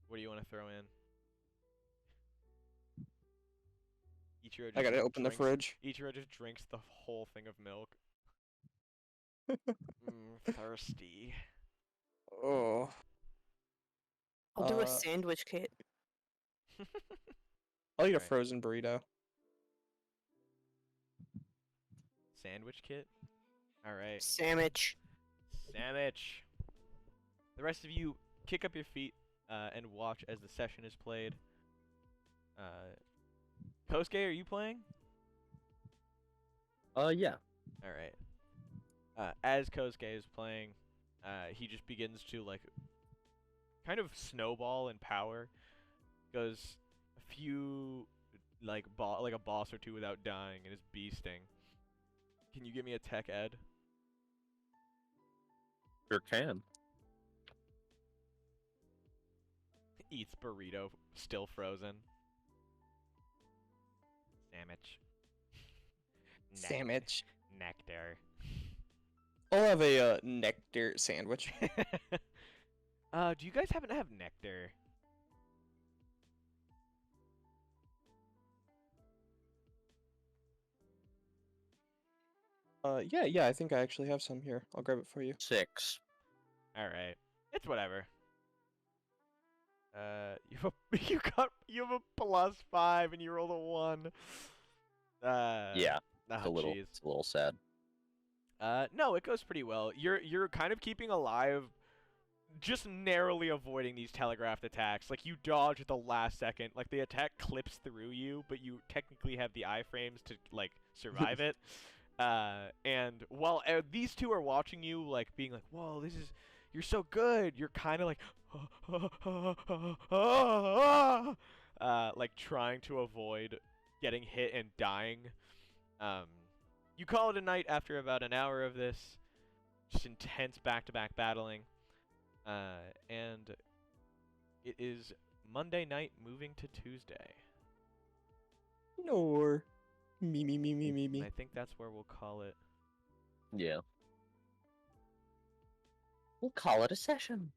What do you want to throw in? Ichiro just I gotta open the drinks- fridge. Ichiro just drinks the whole thing of milk. Thirsty. Oh. I'll do a Uh, sandwich kit. I'll eat a Right. frozen burrito. Sandwich kit? Alright. Sandwich. Sandwich. The rest of you kick up your feet and watch as the session is played. Kosuke, are you playing? Yeah. Alright. As Kosuke is playing, he just begins to, like, kind of snowball in power. Goes a few, like a boss or two without dying and is beasting. Can you give me a tech ed? Sure can. Eats burrito, still frozen. Sandwich. Sandwich. Nectar. I'll have a nectar sandwich. Do you guys happen to have nectar? Yeah, I think I actually have some here. I'll grab it for you. 6. Alright. It's whatever. You have a +5 and you rolled a 1. Yeah. It's a Oh, little. jeez. It's a little sad. No, it goes pretty well. You're kind of keeping alive, just narrowly avoiding these telegraphed attacks. Like, you dodge at the last second. Like, the attack clips through you, but you technically have the iframes to, like, survive it. And while these two are watching you, like, being like, whoa, you're so good, you're kind of like, like, trying to avoid getting hit and dying. You call it a night after about an hour of this, just intense back-to-back battling. And it is Monday night moving to Tuesday. No. Me. I think that's where we'll call it. Yeah. We'll call it a session.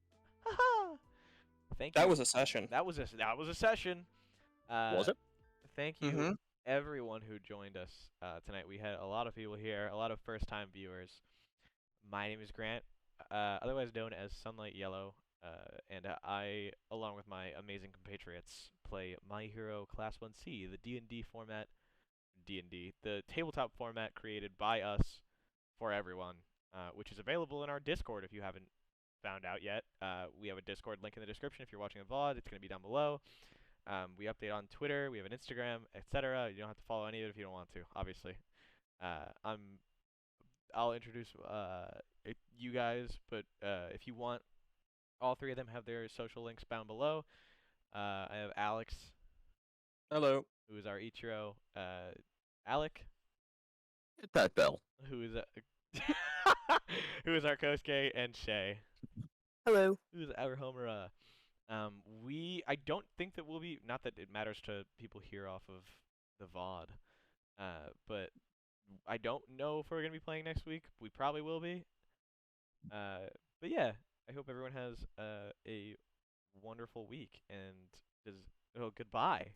Thank you. That was a session. That was a session. Was it? Thank you, Mhm. everyone who joined us tonight. We had a lot of people here, a lot of first-time viewers. My name is Grant, otherwise known as Sunlightyellow, and I, along with my amazing compatriots, play My Hero Class 1C, the D&D format, the tabletop format created by us for everyone, which is available in our Discord if you haven't found out yet, we have a Discord link in the description. If you're watching a VOD, it's going to be down below. We update on Twitter. We have an Instagram, etc. You don't have to follow any of it if you don't want to, obviously. I'll introduce you guys, but if you want, all three of them have their social links bound below. I have Alex, Hello. who is our Ichiro, Alec, Hit that bell. who is who is our Kosuke, and Shay, Hello. who is our Homura. I don't think that we'll be, not that it matters to people here off of the VOD, but I don't know if we're going to be playing next week. We probably will be. But yeah, I hope everyone has a wonderful week, and goodbye.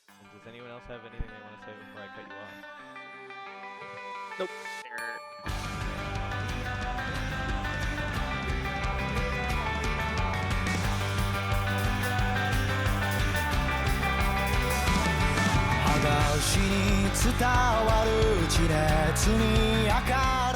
And does anyone else have anything they want to say before I cut you off? Nope. 牛に伝わる地熱に明か